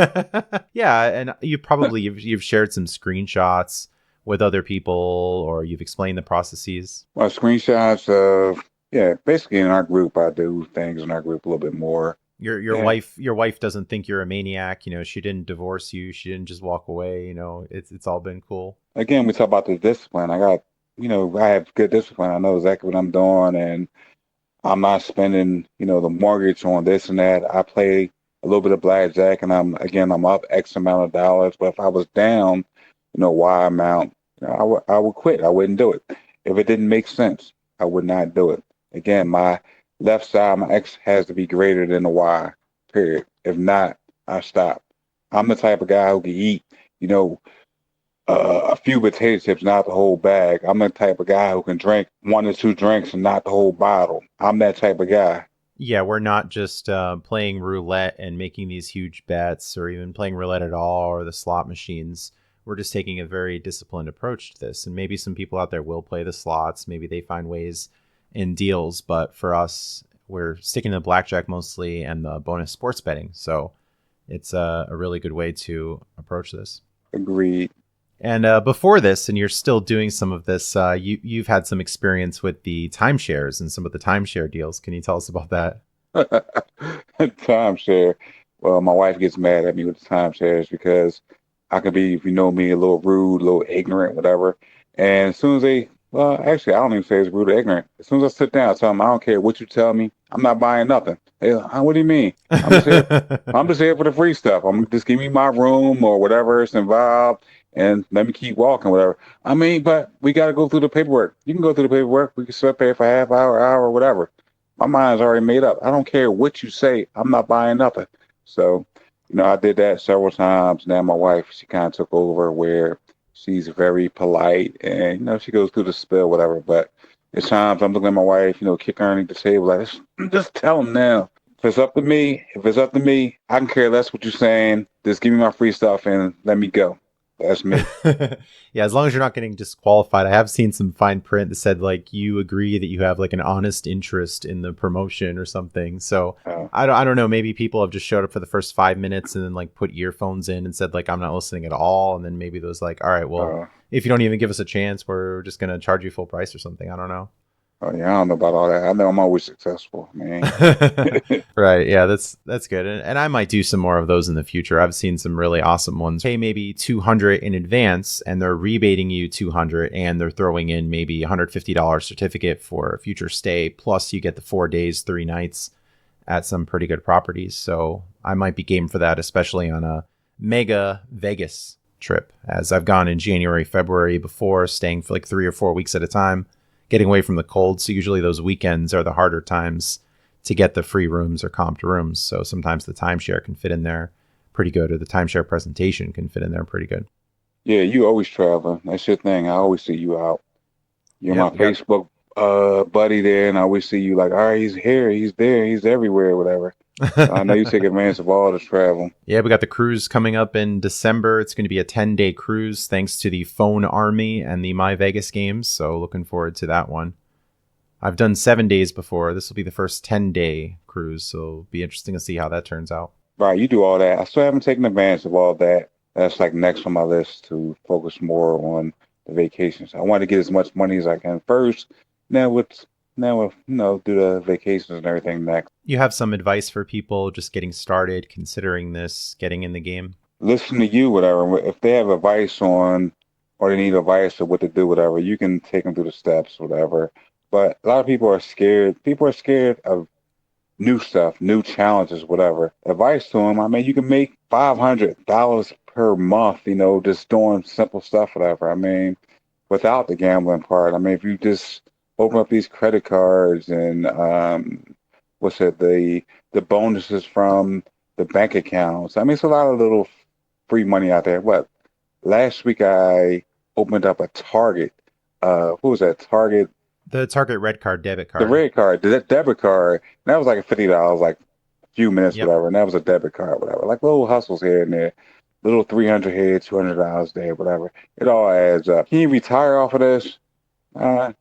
Yeah, and you've shared some screenshots with other people, or you've explained the processes. Well, screenshots of basically in our group, I do things in our group a little bit more. Your wife doesn't think you're a maniac. She didn't divorce you. She didn't just walk away. It's all been cool. Again, we talk about the discipline. I got, I have good discipline. I know exactly what I'm doing, and I'm not spending, the mortgage on this and that. I play a little bit of blackjack, and I'm up X amount of dollars. But if I was down, Y amount, I would quit. I wouldn't do it. If it didn't make sense, I would not do it. Again, my left side, my X has to be greater than the Y, period. If not, I stop. I'm the type of guy who can eat, a few potato chips, not the whole bag. I'm the type of guy who can drink 1 or 2 drinks and not the whole bottle. I'm that type of guy. Yeah, we're not just playing roulette and making these huge bets, or even playing roulette at all, or the slot machines. We're just taking a very disciplined approach to this. And maybe some people out there will play the slots. Maybe they find ways in deals, but for us, we're sticking to blackjack mostly and the bonus sports betting. So it's a really good way to approach this. Agreed. And before this, and you're still doing some of this, you've had some experience with the timeshares and some of the timeshare deals. Can you tell us about that? Timeshare. Well, my wife gets mad at me with the timeshares because I can be, if you know me, a little rude, a little ignorant, whatever. And as soon as actually, I don't even say it's rude or ignorant. As soon as I sit down, I tell them, I don't care what you tell me. I'm not buying nothing. Hey, what do you mean? I'm just here for the free stuff. Just give me my room or whatever is involved, and let me keep walking, whatever. But we got to go through the paperwork. You can go through the paperwork. We can sit up there for half hour, whatever. My mind's already made up. I don't care what you say. I'm not buying nothing. So, I did that several times. Now my wife, she kind of took over where she's very polite and, she goes through the spill, whatever. But at times I'm looking at my wife, kick her underneath the table, like, just tell them now. If it's up to me, I can care less what you're saying. Just give me my free stuff and let me go. That's me. Yeah, as long as you're not getting disqualified. I have seen some fine print that said like you agree that you have like an honest interest in the promotion or something. So I don't know. Maybe people have just showed up for the first 5 minutes and then like put earphones in and said like I'm not listening at all. And then maybe those like, all right, well, if you don't even give us a chance, we're just gonna charge you full price or something. I don't know. Oh yeah, I don't know about all that. I know I'm always successful, man. Right. Yeah, that's good. And I might do some more of those in the future. I've seen some really awesome ones. Pay maybe 200 in advance and they're rebating you 200 and they're throwing in maybe $150 certificate for a future stay plus you get the 4 days, 3 nights at some pretty good properties. So, I might be game for that, especially on a mega Vegas trip, as I've gone in January, February before, staying for like 3 or 4 weeks at a time, getting away from the cold. So usually those weekends are the harder times to get the free rooms or comped rooms. So sometimes the timeshare can fit in there pretty good, or the timeshare presentation can fit in there pretty good. Yeah, you always traveling. That's your thing. I always see you out. You're my Yep, we got Facebook buddy there, and I always see you like, all right, he's here, he's there, he's everywhere, whatever. So I know you take advantage of all the travel. yeah, we got the cruise coming up in December. It's going to be a 10-day cruise thanks to the Phone Army and the My Vegas games. So looking forward to that one. I've done 7 days before. This will be the first 10-day cruise, so it'll be interesting to see how that turns out. Right, you do all that. I still haven't taken advantage of all that. That's like next on my list to focus more on the vacations. I want to get as much money as I can first. Now with do the vacations and everything next. You have some advice for people just getting started, considering this, getting in the game? Listen to you, whatever. If they have advice on, or they need advice on what to do, whatever, you can take them through the steps, whatever. But a lot of people are scared. People are scared of new stuff, new challenges, whatever. Advice to them, I mean, you can make $500 per month, just doing simple stuff, whatever. I mean, without the gambling part. I mean, if you just open up these credit cards and the bonuses from the bank accounts. I mean, it's a lot of little free money out there. What last week I opened up a Target. What was that? Target. The Target Red Card debit card. The red card, the debit card. And that was like $50, like a few minutes, Yep. whatever. And that was a debit card, whatever. Like little hustles here and there. Little 300 here, $200 there, whatever. It all adds up. Can you retire off of this?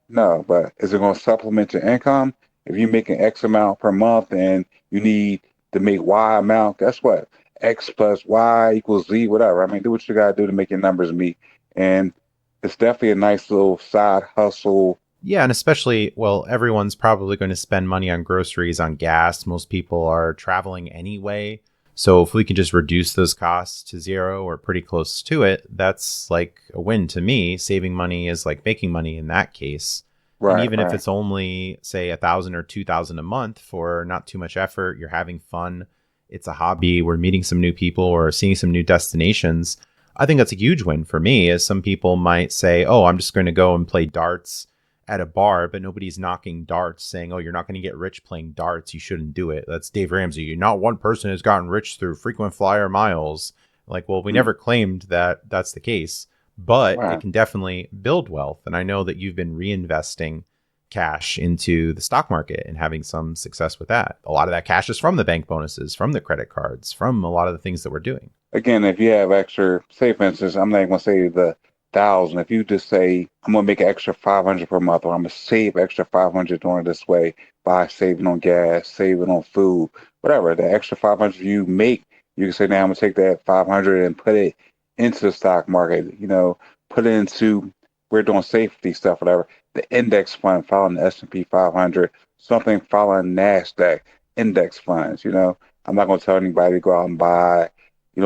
No, but is it going to supplement your income? If you make an X amount per month and you need to make Y amount, guess what? X plus Y equals Z, whatever. I mean, do what you got to do to make your numbers meet. And it's definitely a nice little side hustle. Yeah, and especially, well, everyone's probably going to spend money on groceries, on gas. Most people are traveling anyway. So if we can just reduce those costs to zero or pretty close to it, that's like a win to me. Saving money is like making money in that case. And even if it's only, say, 1,000 or 2,000 a month for not too much effort, you're having fun, it's a hobby, we're meeting some new people or seeing some new destinations. I think that's a huge win for me, as some people might say, oh, I'm just going to go and play darts at a bar, but nobody's knocking darts saying, oh, you're not going to get rich playing darts, you shouldn't do it. That's Dave Ramsey. Not one person has gotten rich through frequent flyer miles. Like, well, we never claimed that that's the case, but it can definitely build wealth. And I know that you've been reinvesting cash into the stock market and having some success with that. A lot of that cash is from the bank bonuses, from the credit cards, from a lot of the things that we're doing. Again, if you have extra, say for instance, I'm not going to say the 1,000. If you just say, I'm going to make an extra 500 per month, or I'm going to save extra 500 doing it this way by saving on gas, saving on food, whatever, the extra 500 you make, you can say, now I'm going to take that 500 and put it into the stock market, put it into, we're doing safety stuff, whatever, the index fund following the S&P 500, something following NASDAQ index funds, I'm not going to tell anybody to go out and buy,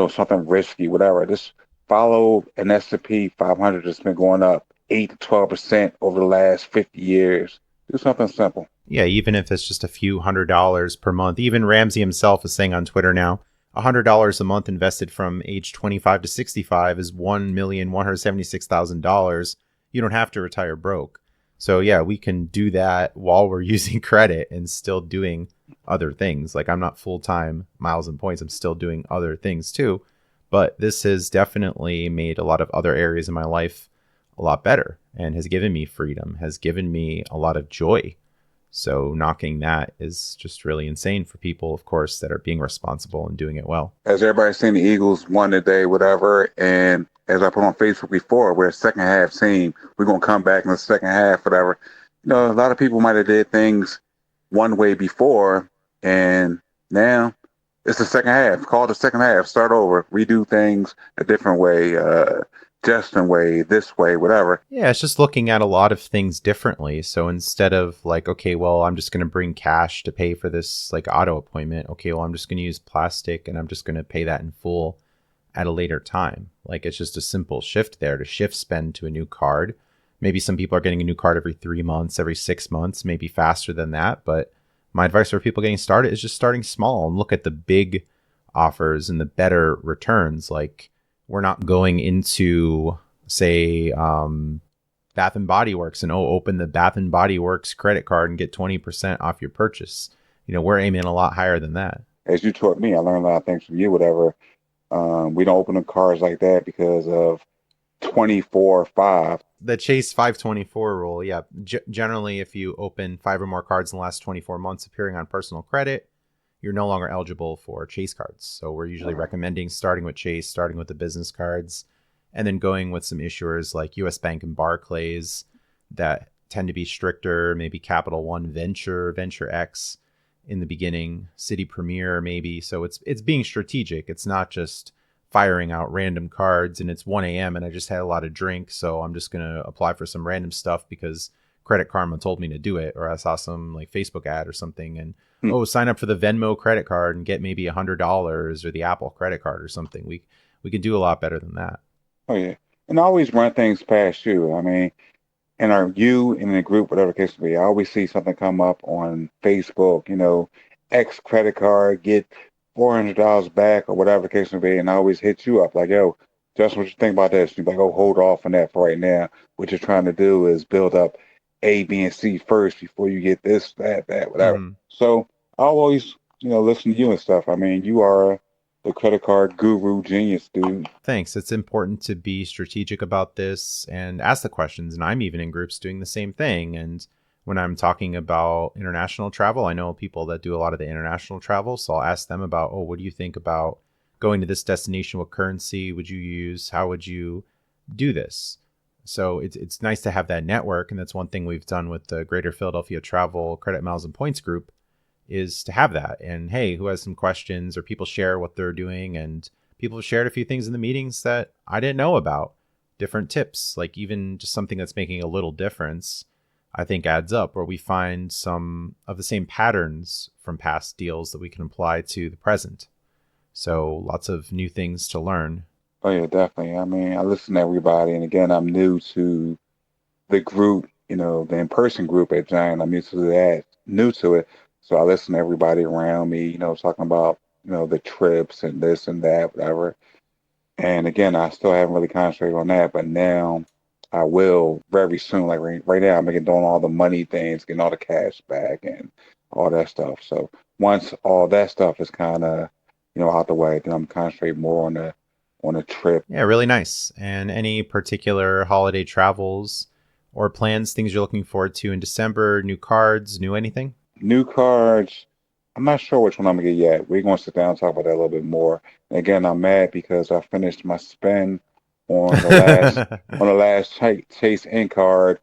something risky, whatever. Just follow an S&P 500 that's been going up 8 to 12% over the last 50 years. Do something simple. Yeah, even if it's just a few $100s per month. Even Ramsey himself is saying on Twitter now, $100 a month invested from age 25 to 65 is $1,176,000. You don't have to retire broke. So yeah, we can do that while we're using credit and still doing other things. Like, I'm not full-time miles and points. I'm still doing other things too. But this has definitely made a lot of other areas in my life a lot better and has given me freedom, has given me a lot of joy. So knocking that is just really insane for people, of course, that are being responsible and doing it well. As everybody's seen, the Eagles won today, whatever. And as I put on Facebook before, we're a second half team. We're going to come back in the second half, whatever. A lot of people might have did things one way before, and now it's the second half. Call it the second half. Start over. Redo things a different way. Justin way, this way, whatever. Yeah, it's just looking at a lot of things differently. So instead of like, okay, well, I'm just going to bring cash to pay for this like auto appointment. Okay, well, I'm just going to use plastic and I'm just going to pay that in full at a later time. Like it's just a simple shift there to shift spend to a new card. Maybe some people are getting a new card every 3 months, every 6 months, maybe faster than that. But my advice for people getting started is just starting small and look at the big offers and the better returns. Like we're not going into, say, Bath and Body Works and open the Bath and Body Works credit card and get 20% off your purchase. We're aiming a lot higher than that. As you taught me, I learned a lot of things from you, whatever. We don't open up cards like that because of 24/5. The Chase 524 rule. Yeah. Generally, if you open 5 or more cards in the last 24 months appearing on personal credit, you're no longer eligible for Chase cards. So we're usually recommending starting with Chase, starting with the business cards, and then going with some issuers like US Bank and Barclays that tend to be stricter, maybe Capital One Venture, Venture X in the beginning, City Premier maybe. So it's being strategic. It's not just firing out random cards and it's 1 a.m. and I just had a lot of drink, so I'm just going to apply for some random stuff because Credit Karma told me to do it, or I saw some like Facebook ad or something and sign up for the Venmo credit card and get maybe $100 or the Apple credit card or something. We could do a lot better than that. Oh yeah, and I always run things past you. I mean, in the group, whatever the case may be, I always see something come up on Facebook. X credit card get $400 back or whatever the case may be, and I always hit you up like, yo, just what you think about this? You're like, oh, hold off on that for right now. What you're trying to do is build up A, B, and C first before you get this, that, whatever. Mm-hmm. So I always, listen to you and stuff. I mean, you are the credit card guru genius, dude. Thanks. It's important to be strategic about this and ask the questions. And I'm even in groups doing the same thing. And when I'm talking about international travel, I know people that do a lot of the international travel. So I'll ask them about, what do you think about going to this destination? What currency would you use? How would you do this? So it's nice to have that network. And that's one thing we've done with the Greater Philadelphia Travel Credit Miles and Points group, is to have that. And hey, who has some questions, or people share what they're doing, and people have shared a few things in the meetings that I didn't know about, different tips, like even just something that's making a little difference, I think adds up, where we find some of the same patterns from past deals that we can apply to the present. So lots of new things to learn. Oh yeah, definitely. I mean, I listen to everybody, and again, I'm new to the group, the in-person group at Giant. I'm new to it. So I listen to everybody around me, talking about, the trips and this and that, whatever. And again, I still haven't really concentrated on that, but now I will very soon. Like right now, I'm doing all the money things, getting all the cash back and all that stuff. So once all that stuff is kind of, out the way, then I'm concentrating more on a trip. Yeah, really nice. And any particular holiday travels or plans, things you're looking forward to in December? New cards, new anything? New cards, I'm not sure which one I'm going to get yet. We're going to sit down and talk about that a little bit more. And again, I'm mad because I finished my spend on the last Chase In card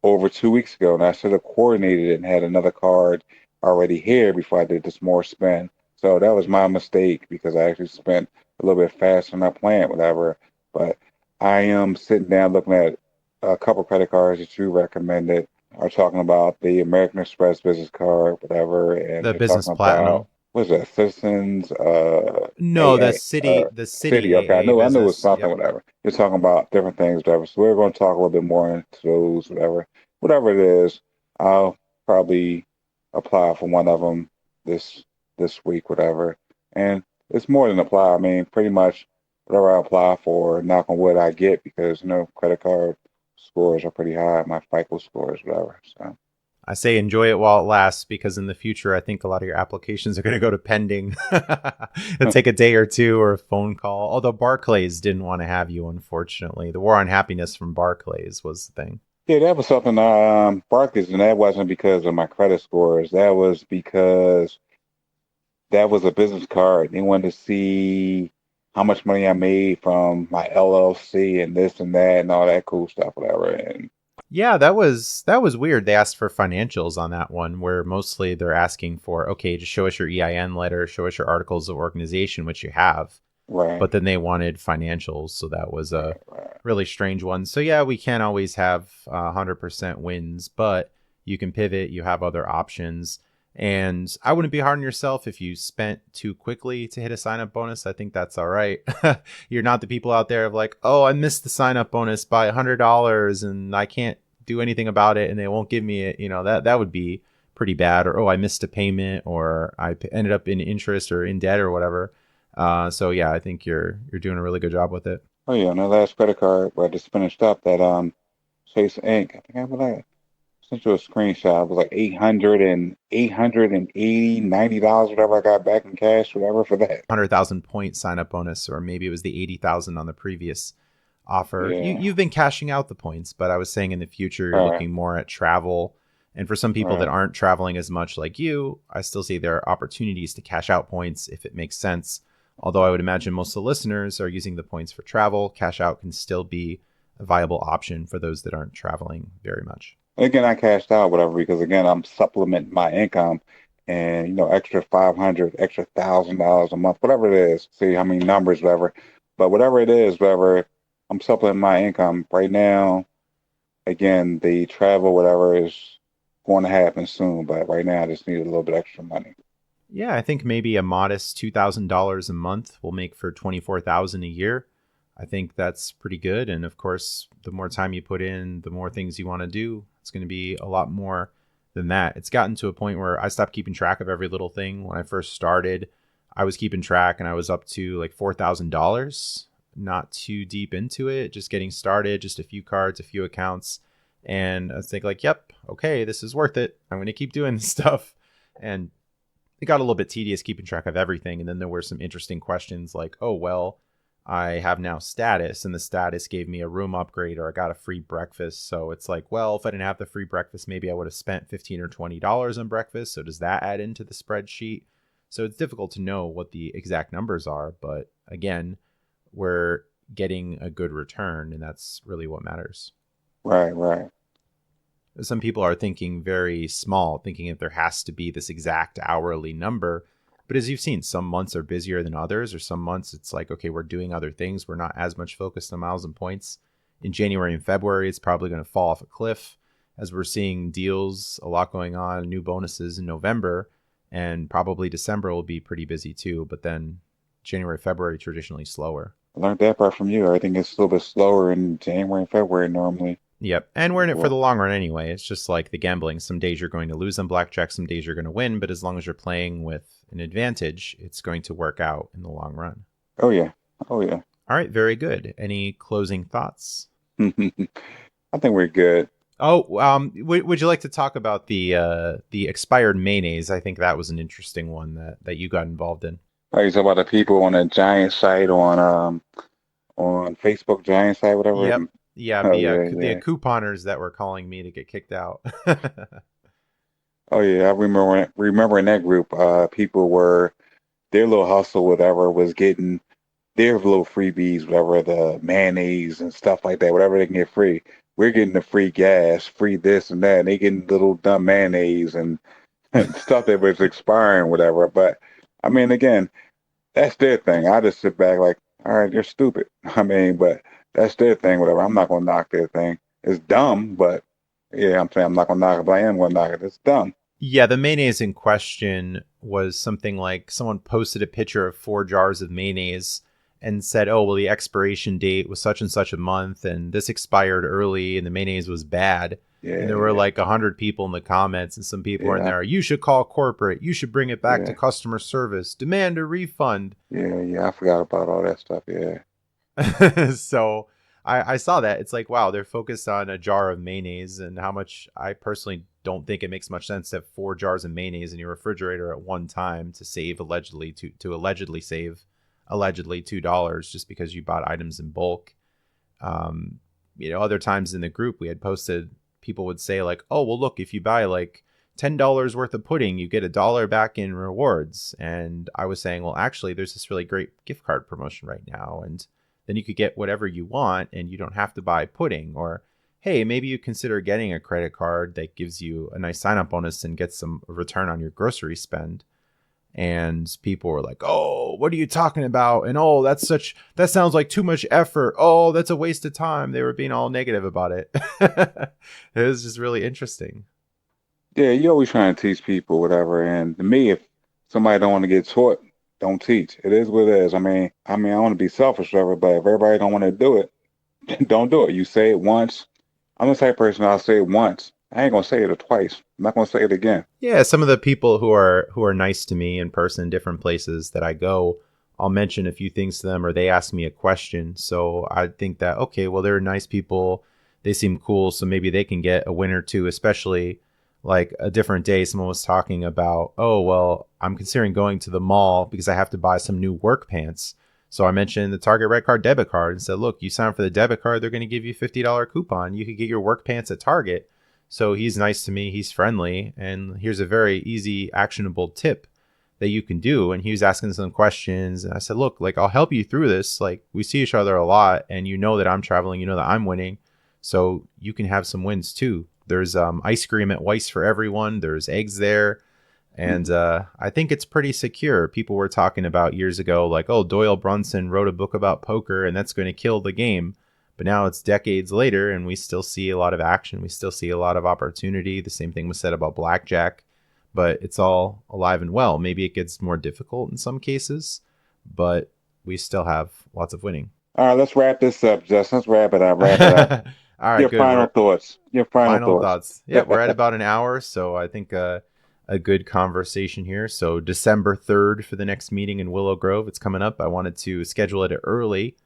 over 2 weeks ago, and I should have coordinated it and had another card already here before I did this more spend. So that was my mistake because I actually spent a little bit faster than I planned, whatever. But I am sitting down looking at a couple credit cards that you recommended. Are talking about the American Express business card, whatever, and the business platinum. What is that? Citizens? No, the city. Okay, I knew it was something. Yep. Whatever. You're talking about different things, whatever. So we're going to talk a little bit more into those, whatever it is. I'll probably apply for one of them this week, whatever. And it's more than apply. I mean, pretty much whatever I apply for, knock on wood, I get because credit card scores are pretty high. My FICO scores, whatever. So I say enjoy it while it lasts, because in the future, I think a lot of your applications are going to go to pending. It'll take a day or two or a phone call. Although Barclays didn't want to have you, unfortunately. The war on happiness from Barclays was the thing. Yeah, that was something. Barclays, and that wasn't because of my credit scores. That was because that was a business card. They wanted to see how much money I made from my LLC and this and that and all that cool stuff, whatever. And yeah, that was weird. They asked for financials on that one, where mostly they're asking for, okay, just show us your EIN letter, show us your articles of organization, which you have. Right. But then they wanted financials, so that was a really strange ones. So yeah, we can't always have 100% wins, but you can pivot. You have other options. And I wouldn't be hard on yourself if you spent too quickly to hit a sign up bonus. I think that's all right. You're not the people out there of like, oh, I missed the sign up bonus by $100 and I can't do anything about it and they won't give me it. That would be pretty bad. Or, oh, I missed a payment or I ended up in interest or in debt or whatever. So yeah, I think you're doing a really good job with it. Oh yeah, on the last credit card where I just finished up that Chase Inc. I think I was like sent you a screenshot. It was like $880, $90, whatever I got back in cash, whatever for that. 100,000 point sign up bonus, or maybe it was the 80,000 on the previous offer. Yeah. You've been cashing out the points, but I was saying in the future you're Right. looking more at travel. And for some people that Right. aren't traveling as much like you, I still see there are opportunities to cash out points if it makes sense. Although I would imagine most of the listeners are using the points for travel, cash out can still be a viable option for those that aren't traveling very much. Again, I cashed out whatever because again, I'm supplementing my income and extra 500, extra $1,000 a month, whatever it is. See how many numbers, whatever. But whatever it is, whatever, I'm supplementing my income right now. Again, the travel, whatever, is going to happen soon. But right now, I just need a little bit extra money. Yeah, I think maybe a modest $2,000 a month will make for $24,000 a year. I think that's pretty good. And of course, the more time you put in, the more things you want to do, it's going to be a lot more than that. It's gotten to a point where I stopped keeping track of every little thing. When I first started, I was keeping track and I was up to like $4,000, not too deep into it, just getting started, just a few cards, a few accounts. And I was thinking like, yep, okay, this is worth it. I'm going to keep doing this stuff. And it got a little bit tedious keeping track of everything. And then there were some interesting questions like, oh, well, I have now status and the status gave me a room upgrade or I got a free breakfast. So it's like, well, if I didn't have the free breakfast, maybe I would have spent $15 or $20 on breakfast. So does that add into the spreadsheet? So it's difficult to know what the exact numbers are. But again, we're getting a good return and that's really what matters. Right. Some people are thinking very small, thinking that there has to be this exact hourly number. But as you've seen, some months are busier than others, or some months it's like, okay, we're doing other things. We're not as much focused on miles and points. In January and February, it's probably going to fall off a cliff as we're seeing deals, a lot going on, new bonuses in November, and probably December will be pretty busy too. But then January, February, traditionally slower. I learned that part from you. Everything is a little bit slower in January and February normally. Yep. And we're in it for the long run anyway. It's just like the gambling. Some days you're going to lose on blackjack, some days you're going to win. But as long as you're playing with an advantage, it's going to work out in the long run. Oh, yeah. All right. Very good. Any closing thoughts? I think we're good. Oh, would you like to talk about the expired mayonnaise? I think that was an interesting one that you got involved in. Like you talk about the people on a giant site on Facebook giant site, whatever. Yep. Yeah, the couponers that were calling me to get kicked out. Oh yeah, I remember in that group, people were their little hustle, whatever, was getting their little freebies, whatever, the mayonnaise and stuff like that, whatever they can get free. We're getting the free gas, free this and that, and they getting little dumb mayonnaise and stuff that was expiring, whatever. But I mean, again, that's their thing. I just sit back like, all right, they're stupid. I mean, but that's their thing, whatever. I'm not going to knock their thing. It's dumb, but yeah, I'm saying I'm not going to knock it, but I am going to knock it. It's dumb. Yeah, the mayonnaise in question was something like someone posted a picture of 4 jars of mayonnaise and said, oh, well, the expiration date was such and such a month, and this expired early, and the mayonnaise was bad. Yeah, and there were like 100 people in the comments, and some people were in there, you should call corporate. You should bring it back to customer service. Demand a refund. Yeah, I forgot about all that stuff, yeah. So I saw that. It's like, wow, they're focused on a jar of mayonnaise and how much. I personally don't think it makes much sense to have 4 jars of mayonnaise in your refrigerator at one time to save allegedly save $2 just because you bought items in bulk. Other times in the group we had posted, people would say like, oh, well, look, if you buy like $10 worth of pudding, you get $1 back in rewards. And I was saying, well, actually, there's this really great gift card promotion right now. And then you could get whatever you want and you don't have to buy pudding. Or, hey, maybe you consider getting a credit card that gives you a nice sign-up bonus and get some return on your grocery spend. And people were like, oh, oh, what are you talking about? And oh, that sounds like too much effort. Oh, that's a waste of time. They were being all negative about it. It was just really interesting. Yeah, you're always trying to teach people, whatever. And to me, if somebody don't want to get taught, don't teach. It is what it is. I mean, I want to be selfish, whatever, but if everybody don't want to do it, don't do it. You say it once. I'm the type of person, I'll say it once. I ain't gonna say it twice. I'm not gonna say it again. Yeah, some of the people who are nice to me in person in different places that I go, I'll mention a few things to them or they ask me a question. So I think that, okay, well, they're nice people. They seem cool. So maybe they can get a win or two, especially like a different day. Someone was talking about, oh, well, I'm considering going to the mall because I have to buy some new work pants. So I mentioned the Target Red Card debit card and said, look, you sign up for the debit card, they're going to give you a $50 coupon. You could get your work pants at Target. So he's nice to me. He's friendly. And here's a very easy, actionable tip that you can do. And he was asking some questions. And I said, look, like, I'll help you through this. Like, we see each other a lot. And you know that I'm traveling. You know that I'm winning. So you can have some wins too. There's ice cream at Weiss for everyone. There's eggs there. And I think it's pretty secure. People were talking about years ago, like, oh, Doyle Brunson wrote a book about poker and that's going to kill the game. But now it's decades later and we still see a lot of action. We still see a lot of opportunity. The same thing was said about blackjack, but it's all alive and well. Maybe it gets more difficult in some cases, but we still have lots of winning. All right, let's wrap this up, Justin. Let's wrap it up. All right, Your good. final thoughts. Your final thoughts. Yeah, we're at about an hour. So I think a good conversation here. So December 3rd for the next meeting in Willow Grove. It's coming up. I wanted to schedule it early,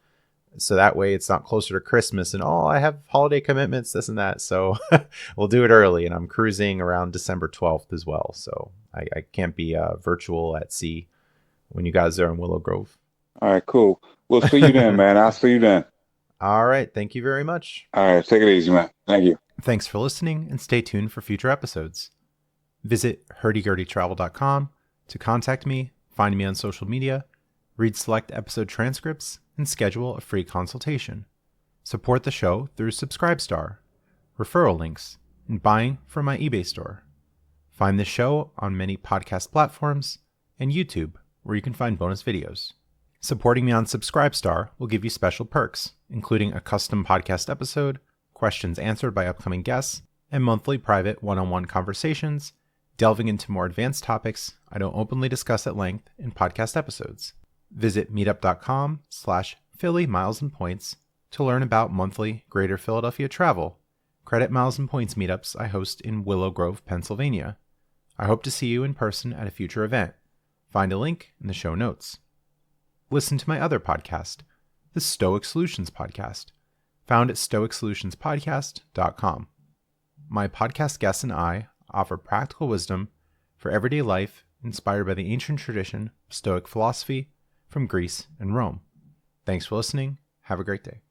so that way it's not closer to Christmas and, oh, I have holiday commitments, this and that. So we'll do it early. And I'm cruising around December 12th as well. So I can't be virtual at sea when you guys are in Willow Grove. All right, cool. We'll see you then, man. I'll see you then. All right. Thank you very much. All right. Take it easy, man. Thank you. Thanks for listening and stay tuned for future episodes. Visit hurdygurdytravel.com to contact me, find me on social media, read select episode transcripts, and schedule a free consultation. Support the show through Subscribestar, referral links, and buying from my eBay store. Find the show on many podcast platforms and YouTube, where you can find bonus videos. Supporting me on Subscribestar will give you special perks, including a custom podcast episode, questions answered by upcoming guests, and monthly private one-on-one conversations, delving into more advanced topics I don't openly discuss at length in podcast episodes. Visit meetup.com/Philly Miles and Points to learn about monthly Greater Philadelphia travel, credit miles and points meetups I host in Willow Grove, Pennsylvania. I hope to see you in person at a future event. Find a link in the show notes. Listen to my other podcast, the Stoic Solutions Podcast, found at stoicsolutionspodcast.com. My podcast guests and I offer practical wisdom for everyday life inspired by the ancient tradition of Stoic philosophy from Greece and Rome. Thanks for listening. Have a great day.